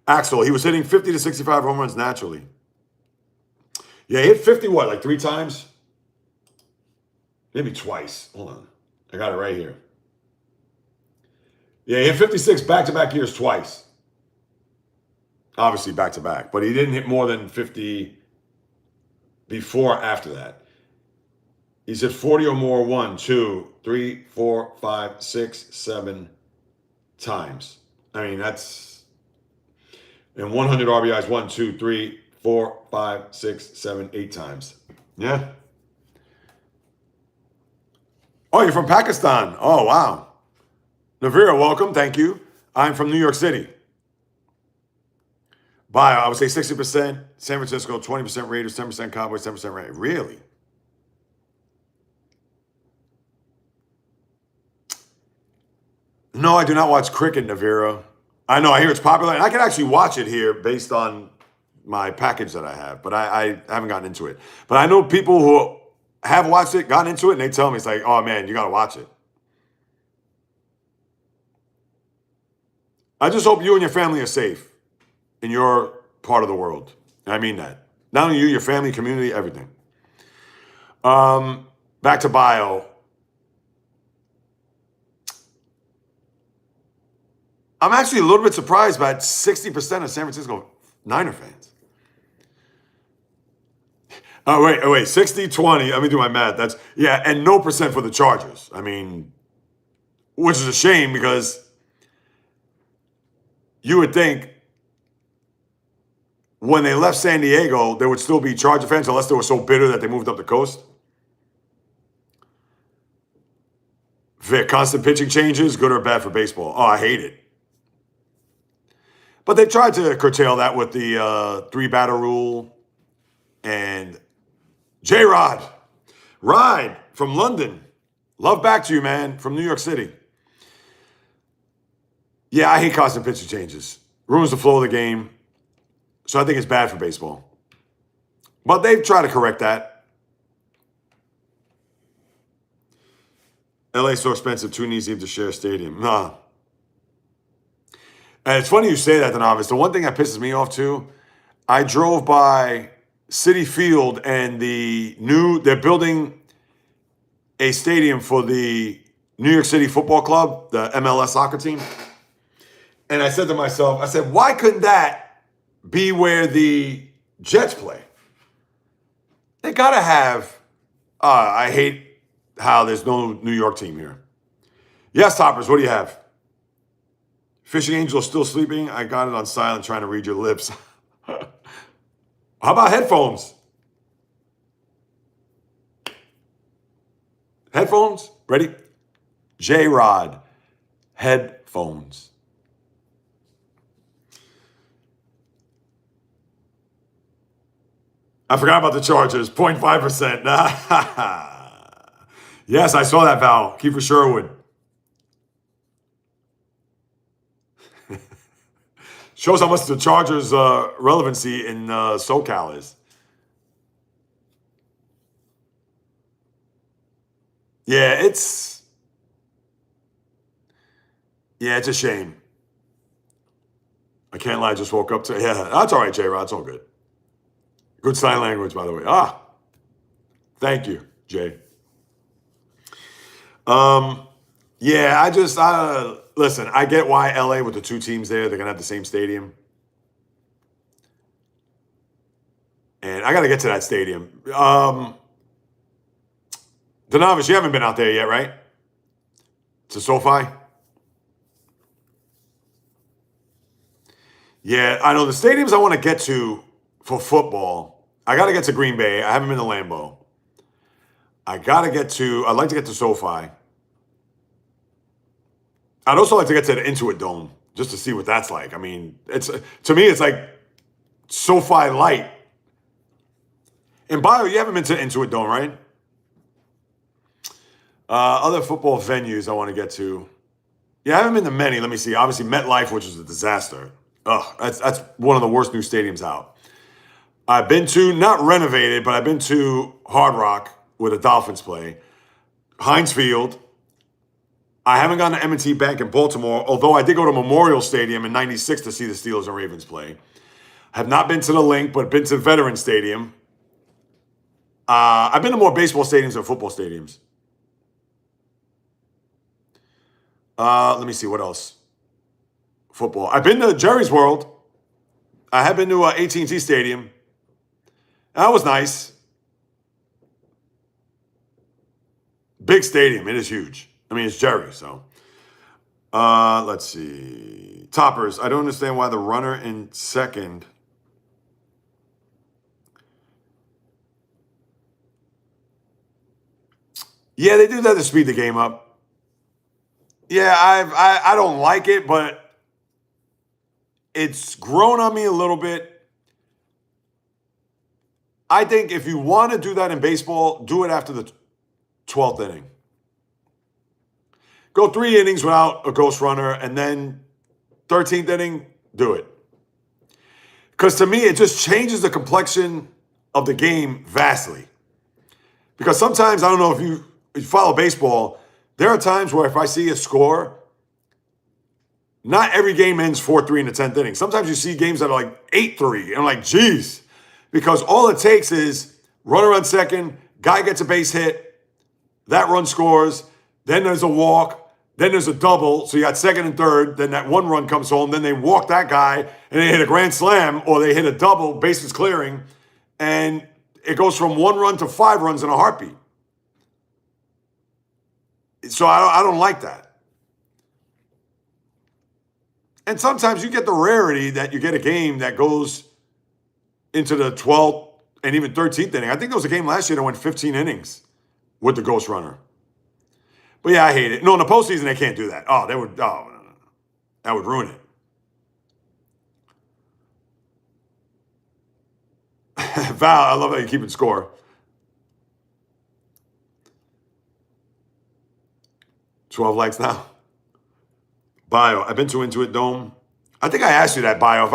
Axel, he was hitting 50 to 65 home runs naturally. Yeah, he hit 50 what, like 3 times? Maybe twice. Hold on. I got it right here. Yeah, he hit 56 back-to-back years twice. Obviously back-to-back. But he didn't hit more than 50 before or after that. He's hit 40 or more 1, 2, 3, 4, 5, 6, 7 times. I mean, that's And 100 RBIs 1, 2, 3, 4, 5, 6, 7, 8 times. Yeah. Oh, you're from Pakistan. Oh, wow. Navira, welcome. Thank you. I'm from New York City. Bio, I would say 60% San Francisco, 20% Raiders, 10% Cowboys, 10% Raiders. Really? No, I do not watch cricket, Navira. I know, I hear it's popular, and I can actually watch it here based on my package that I have, but I haven't gotten into it. But I know people who have watched it, gotten into it, and they tell me, it's like, oh man, you got to watch it. I just hope you and your family are safe in your part of the world. I mean that. Not only you, your family, community, everything. Back to bio. I'm actually a little bit surprised by 60% of San Francisco Niner fans. Oh, wait, 60, 20. Let me do my math. That's, yeah, and no percent for the Chargers. I mean, which is a shame because you would think when they left San Diego, there would still be Charger fans unless they were so bitter that they moved up the coast. Vic, constant pitching changes, good or bad for baseball? Oh, I hate it. But they tried to curtail that with the 3-batter rule. And J-Rod, Ride from London. Love back to you, man, from New York City. Yeah, I hate constant pitching changes. Ruins the flow of the game. So I think it's bad for baseball. But they've tried to correct that. LA's so expensive, too easy to share a stadium. Nah. And it's funny you say that, Denovis. The one thing that pisses me off, too, I drove by Citi Field and they're building a stadium for the New York City Football Club, the MLS soccer team. And I said to myself, I said, why couldn't that be where the Jets play? They got to have, I hate how there's no New York team here. Yes, Toppers, what do you have? Fishing Angel still sleeping? I got it on silent trying to read your lips. How about headphones? Headphones? Ready? J-Rod. Headphones. I forgot about the Chargers. 0.5%. Yes, I saw that, Val. Kiefer Sherwood. Shows how much the Chargers' relevancy in SoCal is. Yeah, it's a shame. I can't lie, I just woke up to, yeah, that's all right, J-Rod, it's all good. Good sign language, by the way. Thank you, Jay. Yeah, listen, I get why LA with the 2 teams there, they're going to have the same stadium. And I got to get to that stadium. Denovis, you haven't been out there yet, right? To SoFi? Yeah, I know the stadiums I want to get to for football. I got to get to Green Bay. I haven't been to Lambeau. I'd like to get to SoFi. I'd also like to get to the Intuit Dome just to see what that's like. I mean, to me, it's like SoFi light. And Bio, you haven't been to Intuit Dome, right? Other football venues I want to get to. Yeah, I haven't been to many. Let me see. Obviously, MetLife, which was a disaster. That's one of the worst new stadiums out. I've been to, not renovated, but I've been to Hard Rock where the Dolphins play. Heinz Field. I haven't gone to M&T Bank in Baltimore, although I did go to Memorial Stadium in '96 to see the Steelers and Ravens play. Have not been to the Link, but been to Veterans Stadium. I've been to more baseball stadiums than football stadiums. Let me see, what else? Football. I've been to Jerry's World. I have been to AT&T Stadium. That was nice. Big stadium. It is huge. I mean, it's Jerry, so. Let's see. Toppers. I don't understand why the runner in second. Yeah, they do that to speed the game up. Yeah, I don't like it, but it's grown on me a little bit. I think if you want to do that in baseball, do it after the 12th inning. Go 3 innings without a ghost runner, and then 13th inning, do it. Because to me, it just changes the complexion of the game vastly. Because sometimes, I don't know if you follow baseball, there are times where if I see a score, not every game ends 4-3 in the 10th inning. Sometimes you see games that are like 8-3, and I'm like, geez. Because all it takes is runner on second, guy gets a base hit, that run scores, then there's a walk, then there's a double, so you got second and third, then that one run comes home, then they walk that guy, and they hit a grand slam, or they hit a double, bases clearing, and it goes from 1 run to 5 runs in a heartbeat. So I don't like that. And sometimes you get the rarity that you get a game that goes into the 12th and even 13th inning. I think there was a game last year that went 15 innings with the ghost runner. But yeah, I hate it. No, in the postseason, they can't do that. Oh, that would ruin it. Val, I love how you keep it score. 12 likes now. Bio, I've been too into it, Dome. I think I asked you that, Bio.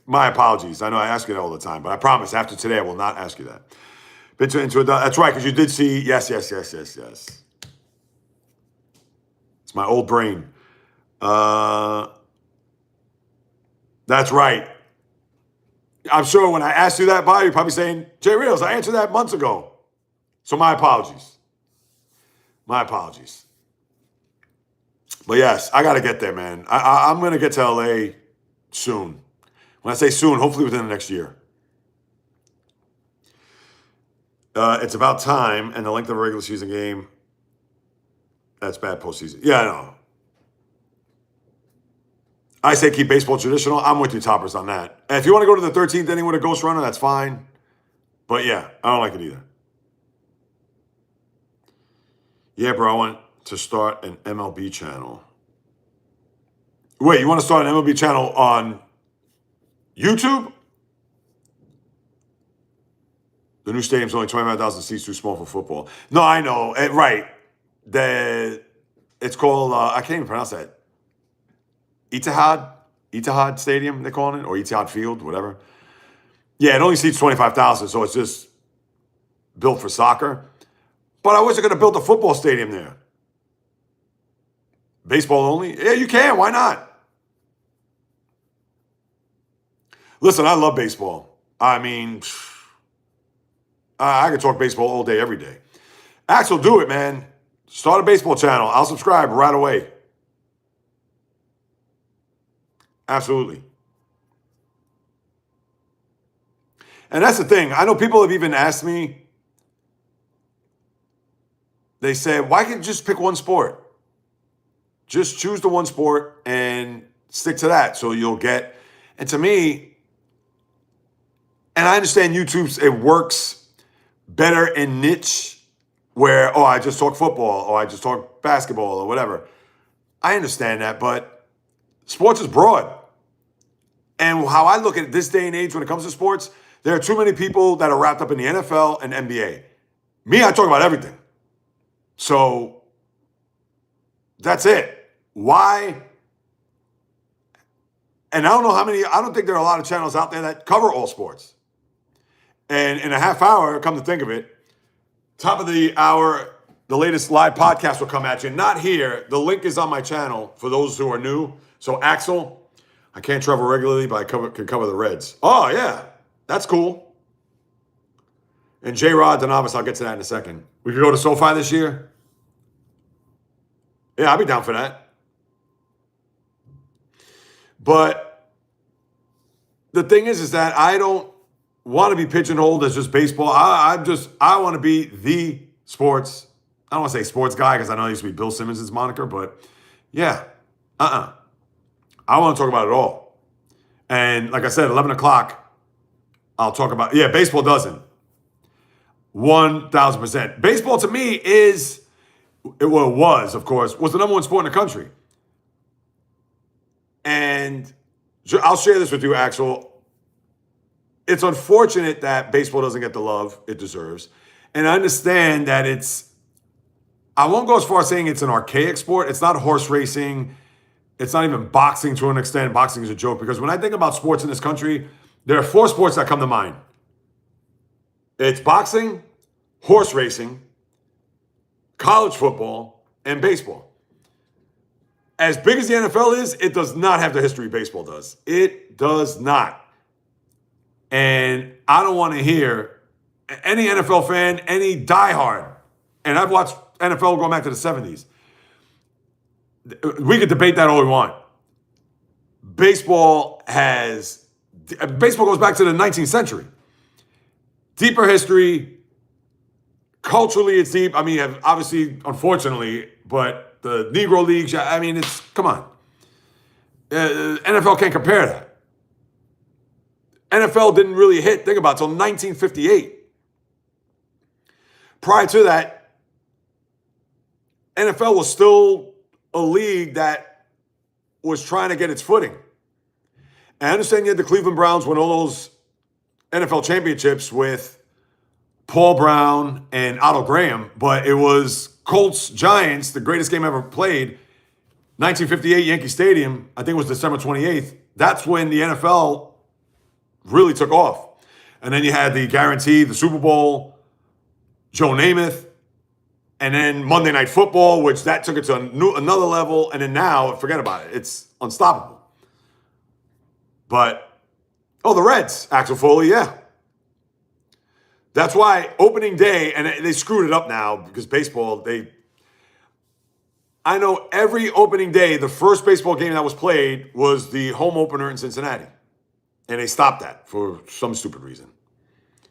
My apologies. I know I ask you that all the time, but I promise after today, I will not ask you that. Been too into it. That's right, because you did see, yes. It's my old brain. That's right. I'm sure when I asked you that, Bio, you're probably saying, JAYREELZ, I answered that months ago. So my apologies. My apologies. But yes, I got to get there, man. I'm going to get to LA soon. When I say soon, hopefully within the next year. It's about time, and the length of a regular season game, that's bad postseason. Yeah, I know. I say keep baseball traditional. I'm with you, Toppers, on that. And if you want to go to the 13th inning with a ghost runner, that's fine. But yeah, I don't like it either. Yeah, bro, I want to start an MLB channel. Wait, you want to start an MLB channel on YouTube? The new stadium's only 25,000 seats, too small for football. No, I know. Right. It's called, I can't even pronounce that. Etihad Stadium, they're calling it, or Etihad Field, whatever. Yeah, it only seats 25,000, so it's just built for soccer. But I wish I could have built a football stadium there. Baseball only? Yeah, you can. Why not? Listen, I love baseball. I mean, I could talk baseball all day, every day. Axel, do it, man. Start a baseball channel. I'll subscribe right away. Absolutely. And that's the thing. I know people have even asked me, they say, why can't you just pick one sport? Just choose the one sport and stick to that. So you'll get, and to me, and I understand YouTube's, it works better in niche where, I just talk football or I just talk basketball or whatever. I understand that, but sports is broad. And how I look at this day and age when it comes to sports, there are too many people that are wrapped up in the NFL and NBA. Me, I talk about everything. So that's it. Why? And I don't think there are a lot of channels out there that cover all sports. And in a half hour, come to think of it, top of the hour, the latest live podcast will come at you. Not here. The link is on my channel for those who are new. So Axel, I can't travel regularly, but I can cover the Reds. Oh, yeah. That's cool. And J-Rod, the novice, I'll get to that in a second. We could go to SoFi this year. Yeah, I'll be down for that. But the thing is that I don't want to be pigeonholed as just baseball. I want to be the sports I don't want to say sports guy because I know it used to be Bill Simmons' moniker, but yeah, I want to talk about it all. And like I said, 11 o'clock, I'll talk about, yeah, baseball doesn't. 1,000%. Baseball to me is, well, it was, of course, was the number one sport in the country. And I'll share this with you, Axel. It's unfortunate that baseball doesn't get the love it deserves. And I understand that I won't go as far as saying it's an archaic sport. It's not horse racing. It's not even boxing to an extent. Boxing is a joke because when I think about sports in this country, there are 4 sports that come to mind. It's boxing, horse racing, college football, and baseball. As big as the NFL is, it does not have the history baseball does. It does not. And I don't want to hear any NFL fan, any diehard, and I've watched NFL going back to the 70s. We could debate that all we want. Baseball goes back to the 19th century. Deeper history. Culturally, it's deep. I mean, obviously, unfortunately, but the Negro Leagues, I mean, come on. NFL can't compare that. NFL didn't really hit, think about it, until 1958. Prior to that, NFL was still a league that was trying to get its footing. And I understand you had the Cleveland Browns win all those NFL championships with Paul Brown and Otto Graham, but it was Colts-Giants, the greatest game ever played, 1958 Yankee Stadium, I think it was December 28th. That's when the NFL really took off. And then you had the guarantee, the Super Bowl, Joe Namath, and then Monday Night Football, which that took it to another level. And then now, forget about it. It's unstoppable. But, the Reds, Axel Foley, yeah. That's why opening day, and they screwed it up now because baseball, I know every opening day, the first baseball game that was played was the home opener in Cincinnati. And they stopped that for some stupid reason.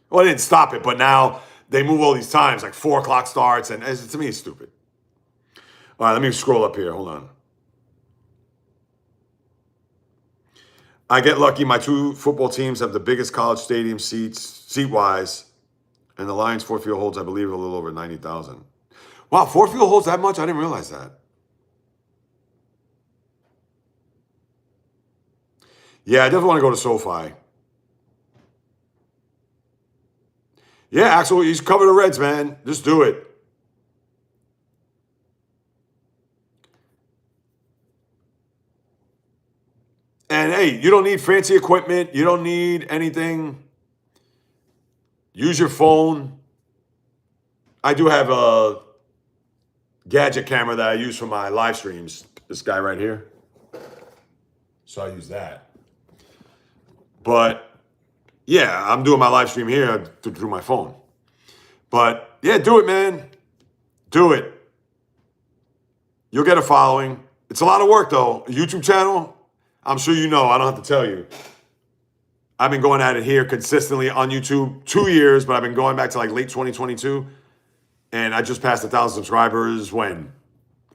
Well, they didn't stop it, but now they move all these times, like 4 o'clock starts, and to me, it's stupid. All right, let me scroll up here. Hold on. I get lucky. My 2 football teams have the biggest college stadium seat-wise, and the Lions Ford Field holds, I believe, a little over 90,000. Wow, Ford Field holds that much? I didn't realize that. Yeah, I definitely want to go to SoFi. Yeah, Axel, he's covered the Reds, man. Just do it. And hey, you don't need fancy equipment. You don't need anything. Use your phone. I do have a gadget camera that I use for my live streams. This guy right here. So I use that. But yeah, I'm doing my live stream here through my phone. But yeah, do it, man. Do it. You'll get a following. It's a lot of work, though. A YouTube channel, I'm sure you know. I don't have to tell you. I've been going at it here consistently on YouTube 2 years, but I've been going back to like late 2022. And I just passed 1,000 subscribers, when?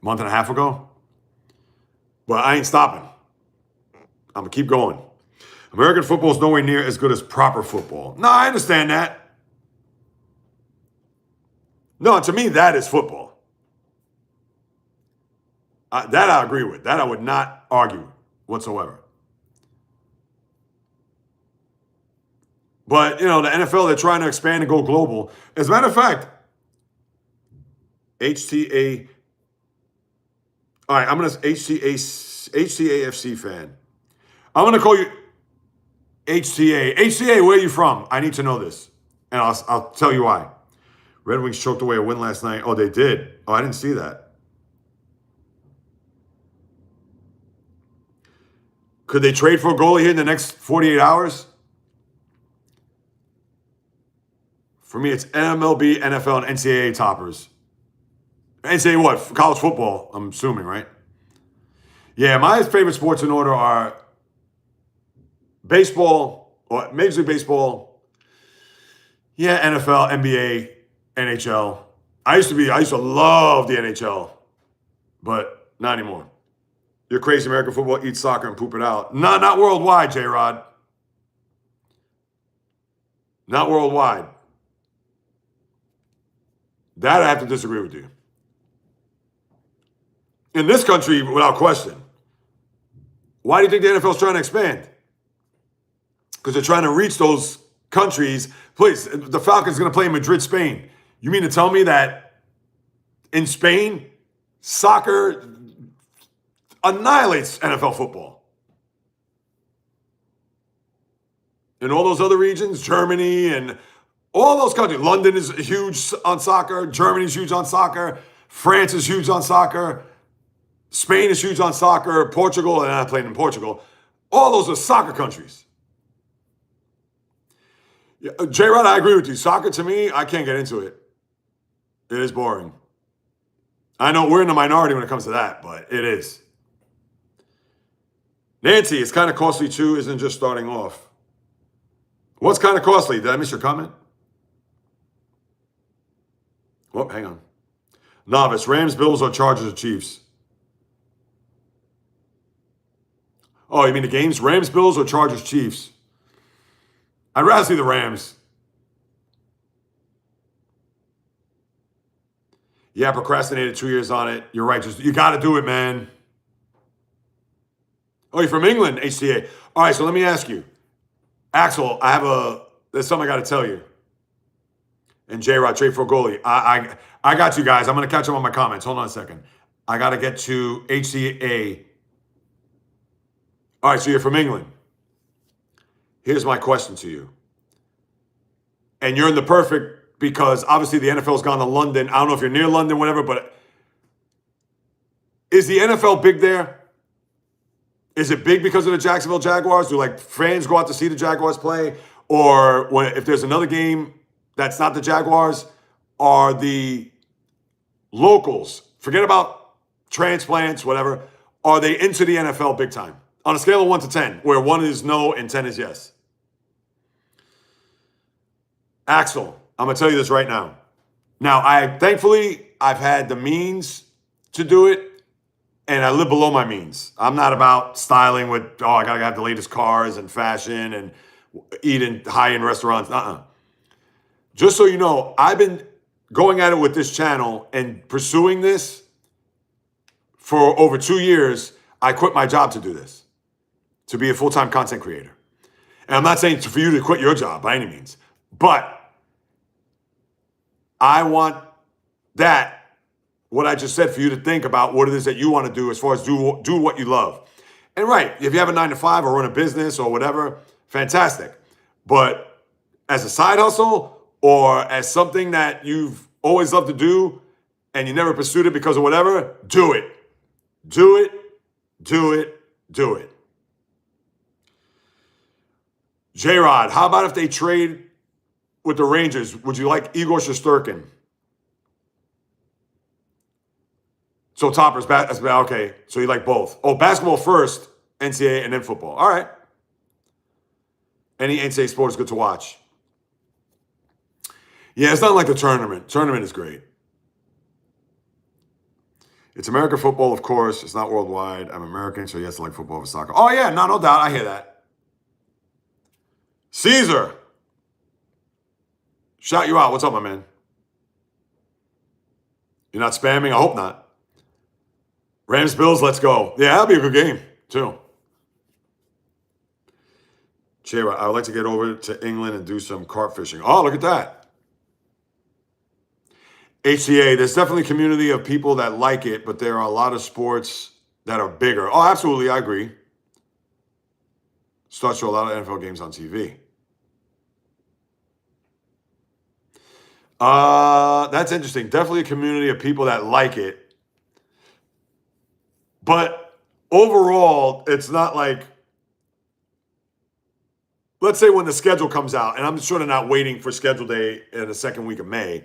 A month and a half ago? But I ain't stopping. I'm going to keep going. American football is nowhere near as good as proper football. No, I understand that. No, to me, that is football. That I agree with. That I would not argue whatsoever. But, the NFL, they're trying to expand and go global. As a matter of fact, HTA. All right, I'm going to HTAFC fan. I'm going to call you HTA. HTA, where are you from? I need to know this. And I'll tell you why. Red Wings choked away a win last night. Oh, they did. Oh, I didn't see that. Could they trade for a goalie here in the next 48 hours? For me, it's MLB, NFL, and NCAA toppers. NCAA what? College football, I'm assuming, right? Yeah, my favorite sports in order are baseball, or Major League Baseball, yeah, NFL, NBA, NHL, I used to love the NHL, but not anymore. Your crazy American football eats soccer and poop it out. Not worldwide, J-Rod. Not worldwide. That I have to disagree with you. In this country, without question. Why do you think the NFL is trying to expand? Because they're trying to reach those countries. Please, the Falcons are going to play in Madrid, Spain. You mean to tell me that in Spain, soccer annihilates NFL football? In all those other regions, Germany and all those countries. London is huge on soccer. Germany is huge on soccer. France is huge on soccer. Spain is huge on soccer. Portugal, and I played in Portugal. All those are soccer countries. Yeah, J-Rod, I agree with you. Soccer, to me, I can't get into it. It is boring. I know we're in the minority when it comes to that, but it is. Nancy, it's kind of costly too, isn't just starting off. What's kind of costly? Did I miss your comment? Oh, hang on. Novice, Rams, Bills, or Chargers, or Chiefs? Oh, you mean the games? Rams, Bills, or Chargers, Chiefs? I'd rather see the Rams. Yeah, procrastinated 2 years on it. You're right. You got to do it, man. Oh, you're from England, HCA. All right, so let me ask you. Axel, there's something I got to tell you. And J-Rod, trade for goalie. I got you guys. I'm going to catch up on my comments. Hold on a second. I got to get to HCA. All right, so you're from England. Here's my question to you. And you're in the perfect, because obviously the NFL's gone to London. I don't know if you're near London, whatever, but is the NFL big there? Is it big because of the Jacksonville Jaguars? Do like fans go out to see the Jaguars play? Or if there's another game that's not the Jaguars, are the locals, forget about transplants, whatever, are they into the NFL big time? On a scale of 1 to 10, where 1 is no and 10 is yes. Axel, I'm going to tell you this right now. Now, thankfully, I've had the means to do it, and I live below my means. I'm not about styling with, I got to have the latest cars and fashion and eat in high-end restaurants. Just so you know, I've been going at it with this channel and pursuing this for over 2 years. I quit my job to do this, to be a full-time content creator. And I'm not saying for you to quit your job by any means, but I want what I just said, for you to think about what it is that you want to do as far as do what you love. And right, if you have a 9 to 5 or run a business or whatever, fantastic. But as a side hustle or as something that you've always loved to do and you never pursued it because of whatever, do it. Do it, do it, do it. J-Rod, how about if they trade with the Rangers? Would you like Igor Shesterkin? So Toppers, okay. So you like both. Oh, basketball first, NCAA, and then football. All right. Any NCAA sport is good to watch. Yeah, it's not like the tournament. Tournament is great. It's American football, of course. It's not worldwide. I'm American, so yes, I like football over soccer. Oh, yeah, no doubt. I hear that. Caesar. Shout you out. What's up, my man? You're not spamming? I hope not. Rams, Bills, let's go. Yeah, that'll be a good game, too. Chera, I would like to get over to England and do some carp fishing. Oh, look at that. HCA, there's definitely a community of people that like it, but there are a lot of sports that are bigger. Oh, absolutely, I agree. Starts to show a lot of NFL games on TV. That's interesting. Definitely a community of people that like it. But overall, it's not like, let's say when the schedule comes out, and I'm sure they're not waiting for schedule day in the second week of May,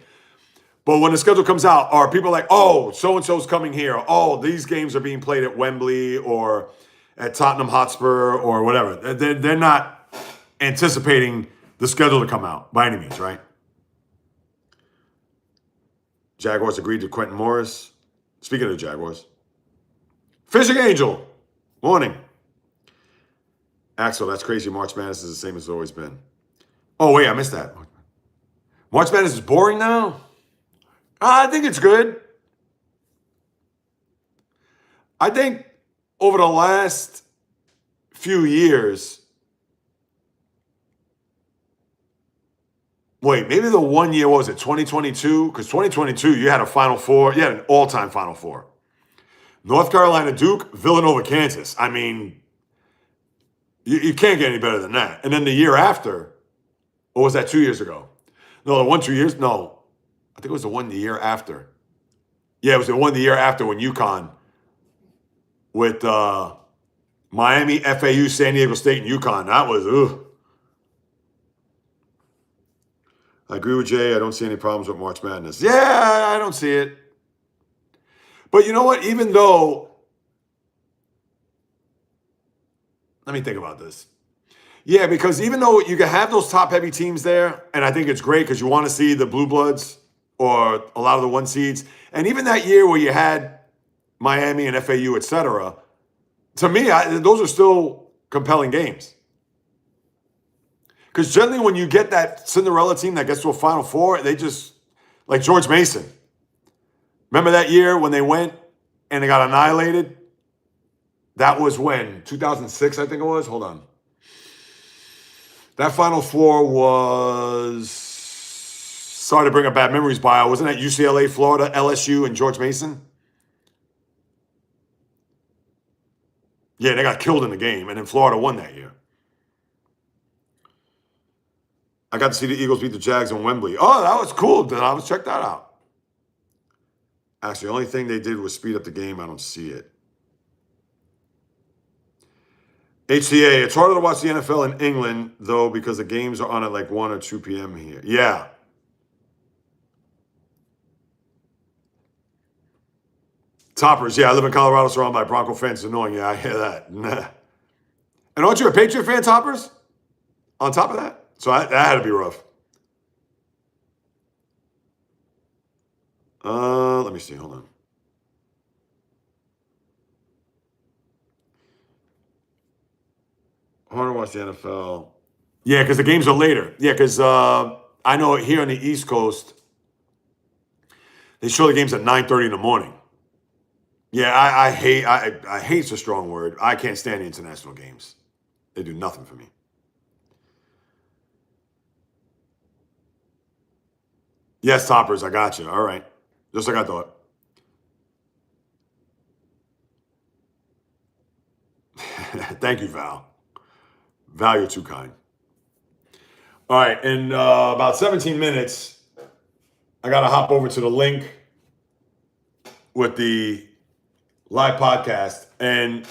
but when the schedule comes out, are people like, oh, so-and-so's coming here. Oh, these games are being played at Wembley or at Tottenham Hotspur or whatever. They're not anticipating the schedule to come out by any means, right? Jaguars agreed to Quentin Morris. Speaking of the Jaguars. Fishing Angel. Morning. Axel, that's crazy. March Madness is the same as it's always been. Oh, wait, I missed that. March Madness is boring now? I think it's good. I think over the last few years, wait, maybe the 1 year, what was it, 2022? Because 2022, you had a Final Four. You had an all-time Final Four. North Carolina, Duke, Villanova, Kansas. I mean, you can't get any better than that. And then the year after, or was that 2 years ago? No, the 1, 2 years? No, I think it was the one the year after. Yeah, it was the one the year after when UConn with Miami, FAU, San Diego State, and UConn. That was, ugh. I agree with Jay. I don't see any problems with March Madness. Yeah, I don't see it. But you know what? Even though, let me think about this. Yeah, because even though you can have those top-heavy teams there, and I think it's great because you want to see the Blue Bloods or a lot of the 1 seeds, and even that year where you had Miami and FAU, et cetera, to me, those are still compelling games. Because generally when you get that Cinderella team that gets to a Final Four, they just, like George Mason. Remember that year when they went and they got annihilated? That was when? 2006, I think it was? Hold on. That Final Four was, sorry to bring up bad memories, bio. Wasn't that UCLA, Florida, LSU, and George Mason? Yeah, they got killed in the game, and then Florida won that year. I got to see the Eagles beat the Jags in Wembley. Oh, that was cool. Then I was check that out. Actually, the only thing they did was speed up the game. I don't see it. HCA, it's harder to watch the NFL in England, though, because the games are on at like 1 or 2 p.m. here. Yeah. Toppers, yeah, I live in Colorado, surrounded by Bronco fans. It's annoying. Yeah, I hear that. Nah. And aren't you a Patriot fan, Toppers? On top of that? So that had to be rough. Let me see. Hold on. Harder to watch the NFL. Yeah, because the games are later. Yeah, because I know here on the East Coast, they show the games at 9:30 in the morning. Yeah, I hate's a strong word. I can't stand the international games. They do nothing for me. Yes, Toppers, I got you. All right. Just like I thought. Thank you, Val. Val, you're too kind. All right, in about 17 minutes, I got to hop over to the link with the live podcast. And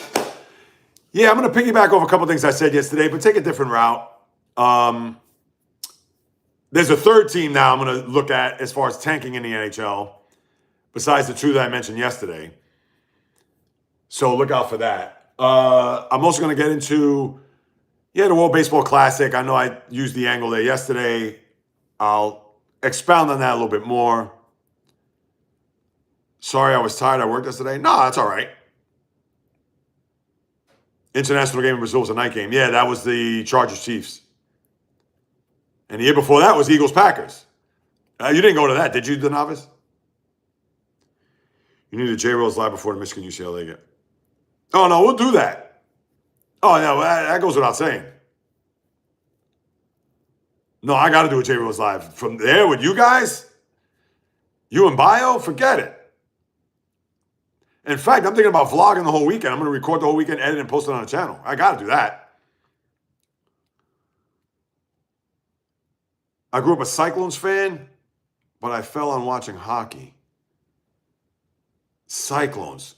yeah, I'm going to piggyback over a couple things I said yesterday, but take a different route. There's a third team now I'm going to look at as far as tanking in the NHL, besides the 2 that I mentioned yesterday. So look out for that. I'm also going to get into, the World Baseball Classic. I know I used the angle there yesterday. I'll expound on that a little bit more. Sorry, I was tired. I worked yesterday. No, that's all right. International game in Brazil was a night game. Yeah, that was the Chargers-Chiefs. And the year before that was Eagles-Packers. You didn't go to that, did you, the novice? You need a JAYREELZ live before the Michigan-UCLA game. Oh, no, we'll do that. Oh, no, that goes without saying. No, I got to do a JAYREELZ live. From there with you guys? You and Bio? Forget it. In fact, I'm thinking about vlogging the whole weekend. I'm going to record the whole weekend, edit, and post it on the channel. I got to do that. I grew up a Cyclones fan, but I fell on watching hockey. Cyclones.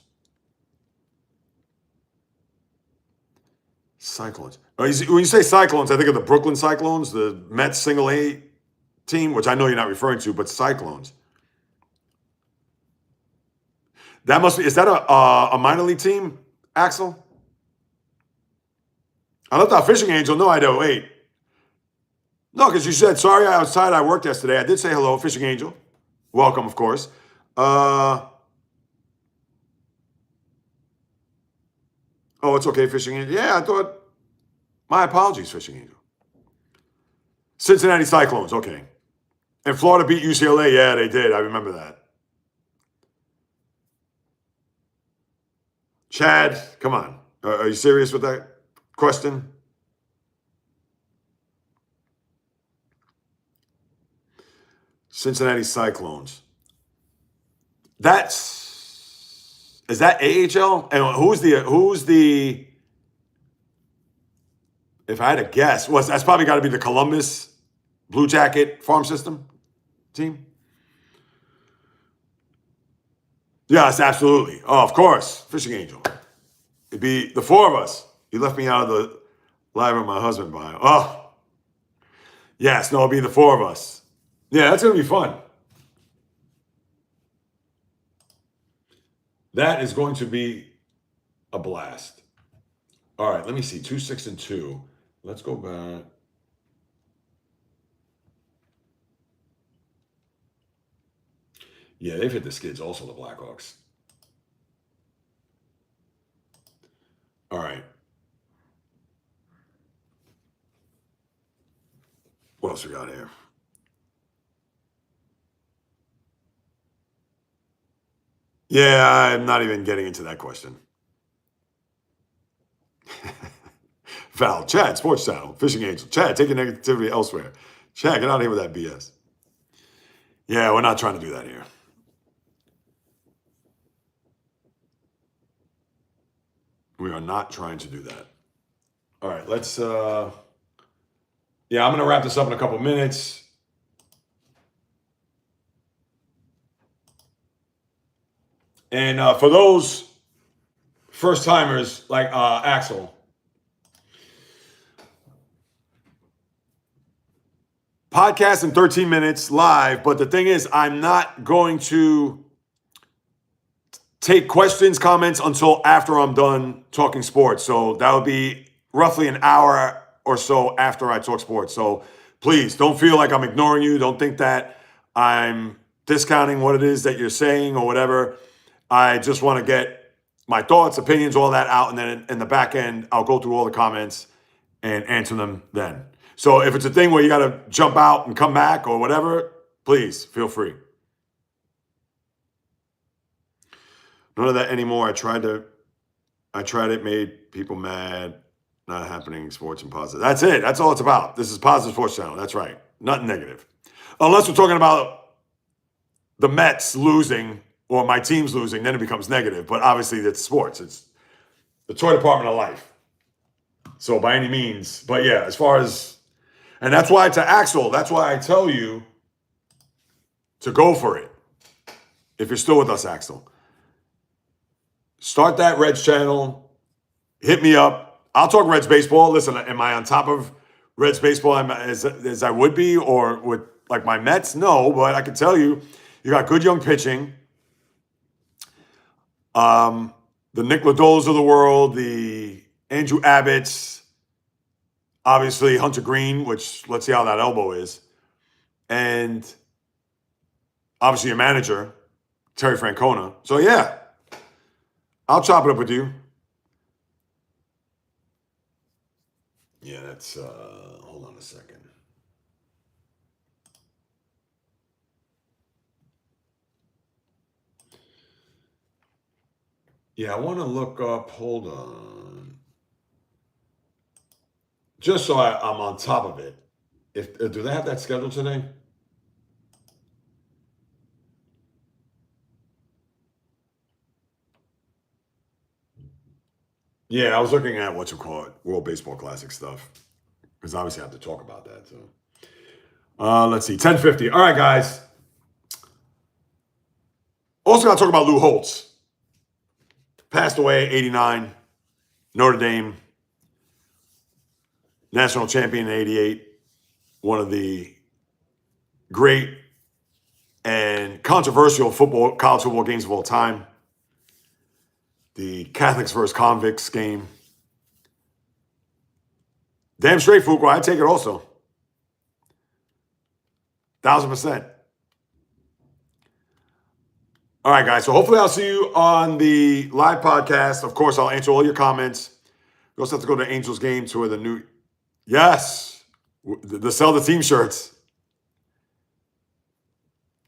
When you say Cyclones, I think of the Brooklyn Cyclones, the Mets single A team, which I know you're not referring to, but Cyclones. That must be, is that a minor league team, Axel? I left out Fishing Angel. No, I don't. Wait. No, because you said, sorry, I was tired. I worked yesterday. I did say hello, Fishing Angel. Welcome, of course. Oh, it's okay, Fishing Angel. Yeah, I thought. My apologies, Fishing Angel. Cincinnati Cyclones. Okay. And Florida beat UCLA. Yeah, they did. I remember that. Chad, come on. Are you serious with that question? Cincinnati Cyclones. Is that AHL? And who's the if I had to guess, that's probably got to be the Columbus Blue Jacket farm system team? Yes, absolutely. Oh, of course. Fishing Angel. It'd be the four of us. You left me out of the live with my husband bio. Oh, yes. No, it'd be the four of us. Yeah, that's going to be fun. That is going to be a blast. All right, let me see. 2, 6, and 2. Let's go back. Yeah, they've hit the skids also, the Blackhawks. All right. What else we got here? Yeah, I'm not even getting into that question. Foul. Chad, Sports Channel, Fishing Angel. Chad, taking negativity elsewhere. Chad, get out of here with that BS. Yeah, we're not trying to do that here. We are not trying to do that. All right, let's yeah, I'm gonna wrap this up in a couple minutes. And for those first timers like Axel, podcast in 13 minutes live, but the thing is, I'm not going to take questions, comments until after I'm done talking sports. So that would be roughly an hour or so after I talk sports. So please don't feel like I'm ignoring you. Don't think that I'm discounting what it is that you're saying or whatever. I just want to get my thoughts, opinions, all that out. And then in the back end, I'll go through all the comments and answer them then. So if it's a thing where you got to jump out and come back or whatever, please feel free. None of that anymore. I tried it, made people mad. Not happening, sports and positive. That's it. That's all it's about. This is Positive Sports Channel. That's right. Nothing negative. Unless we're talking about the Mets losing or my team's losing, then it becomes negative. But obviously, it's sports. It's the toy department of life. So by any means. But yeah, as far as, and that's why to Axel, that's why I tell you to go for it. If you're still with us, Axel. Start that Reds channel. Hit me up. I'll talk Reds baseball. Listen, am I on top of Reds baseball as I would be, or with like my Mets? No, but I can tell you, you got good young pitching. The Nick Lodol's of the world, the Andrew Abbott's, obviously Hunter Green, which let's see how that elbow is, and obviously your manager, Terry Francona. So yeah, I'll chop it up with you. Yeah, that's, hold on a second. Yeah, I want to look up, hold on. Just so I'm on top of it. Do they have that scheduled today? Yeah, I was looking at what's it called, World Baseball Classic stuff. Because obviously I have to talk about that. So let's see, 10:50. All right, guys. Also got to talk about Lou Holtz. Passed away, 89. Notre Dame. National champion in 88. One of the great and controversial college football games of all time. The Catholics versus Convicts game. Damn straight, Fuqua. I take it also. 1,000%. All right, guys. So hopefully I'll see you on the live podcast. Of course, I'll answer all your comments. We also have to go to Angels game to where the new, yes, the sell the team shirts.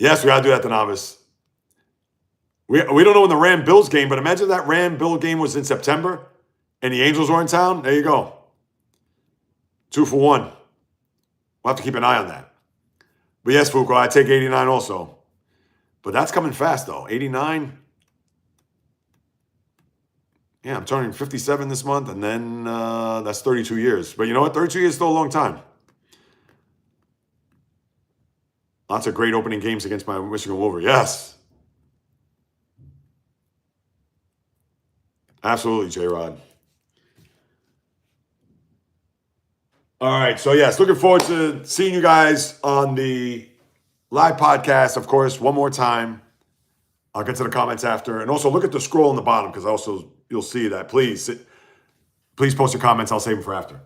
Yes, we got to do that to Novice. We don't know when the Ram-Bills game, but imagine that Ram-Bill game was in September and the Angels were in town. There you go. 2 for 1. We'll have to keep an eye on that. But yes, Fuko, I take 89 also. But that's coming fast, though. 89. Yeah, I'm turning 57 this month, and then that's 32 years. But you know what? 32 years is still a long time. Lots of great opening games against my Michigan Wolverines. Yes. Absolutely, J-Rod. All right. So, yes, looking forward to seeing you guys on the live podcast, of course, one more time. I'll get to the comments after. And also look at the scroll on the bottom because also you'll see that. Please post your comments. I'll save them for after.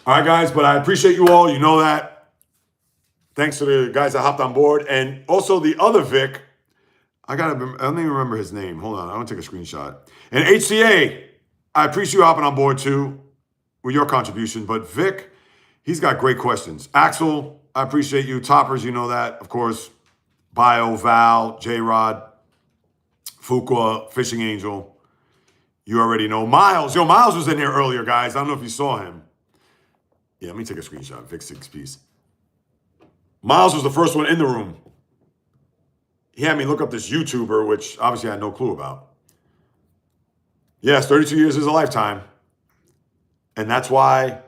All right, guys. But I appreciate you all. You know that. Thanks to the guys that hopped on board. And also the other Vic. I don't even remember his name. Hold on. I want to take a screenshot. And HCA, I appreciate you hopping on board too with your contribution. But Vic, he's got great questions. Axel, I appreciate you. Toppers, you know that. Of course, Bio, Val, J-Rod, Fuqua, Fishing Angel. You already know. Miles. Yo, Miles was in here earlier, guys. I don't know if you saw him. Yeah, let me take a screenshot. Vic 6-piece. Miles was the first one in the room. He had me look up this YouTuber, which obviously I had no clue about. Yes, 32 years is a lifetime. And that's why,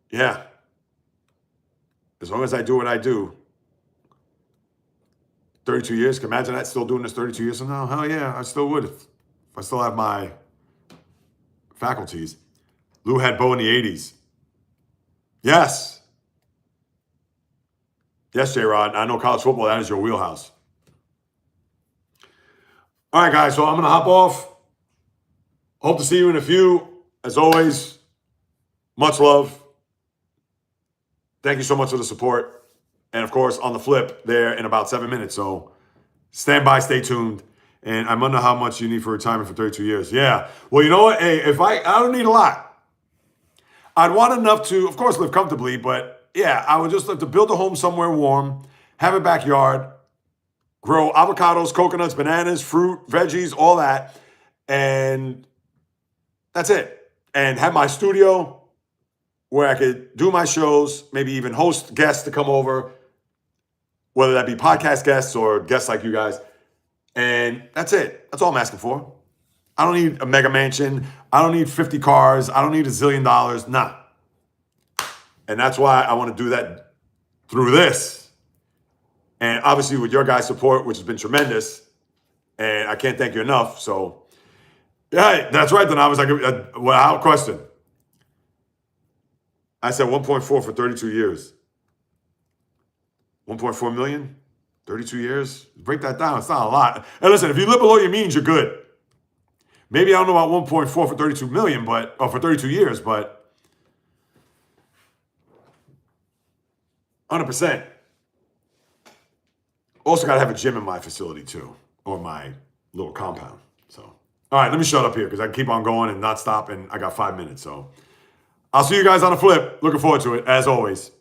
yeah, as long as I do what I do, 32 years, can you imagine that still doing this 32 years from now? Hell yeah, I still would if I still have my faculties. Lou had Bo in the 80s. Yes. Yes, J-Rod. I know college football, that is your wheelhouse. All right, guys, so I'm going to hop off. Hope to see you in a few. As always, much love. Thank you so much for the support. And, of course, on the flip there in about 7 minutes. So stand by, stay tuned. And I wonder how much you need for retirement for 32 years. Yeah. Well, you know what? Hey, if I don't need a lot. I'd want enough to, of course, live comfortably. But, yeah, I would just like to build a home somewhere warm, have a backyard, grow avocados, coconuts, bananas, fruit, veggies, all that. And that's it. And have my studio where I could do my shows, maybe even host guests to come over, whether that be podcast guests or guests like you guys. And that's it. That's all I'm asking for. I don't need a mega mansion. I don't need 50 cars. I don't need $1 zillion. Nah. And that's why I want to do that through this. And obviously with your guys' support, which has been tremendous. And I can't thank you enough. So, yeah, that's right. Then I was like, well, question. I said 1.4 for 32 years. 1.4 million, 32 years. Break that down. It's not a lot. And listen, if you live below your means, you're good. Maybe I don't know about 1.4 for 32 million, or for 32 years, but 100%. Also got to have a gym in my facility too, or my little compound. So, all right, let me shut up here because I can keep on going and not stop, and I got 5 minutes. So, I'll see you guys on the flip. Looking forward to it, as always.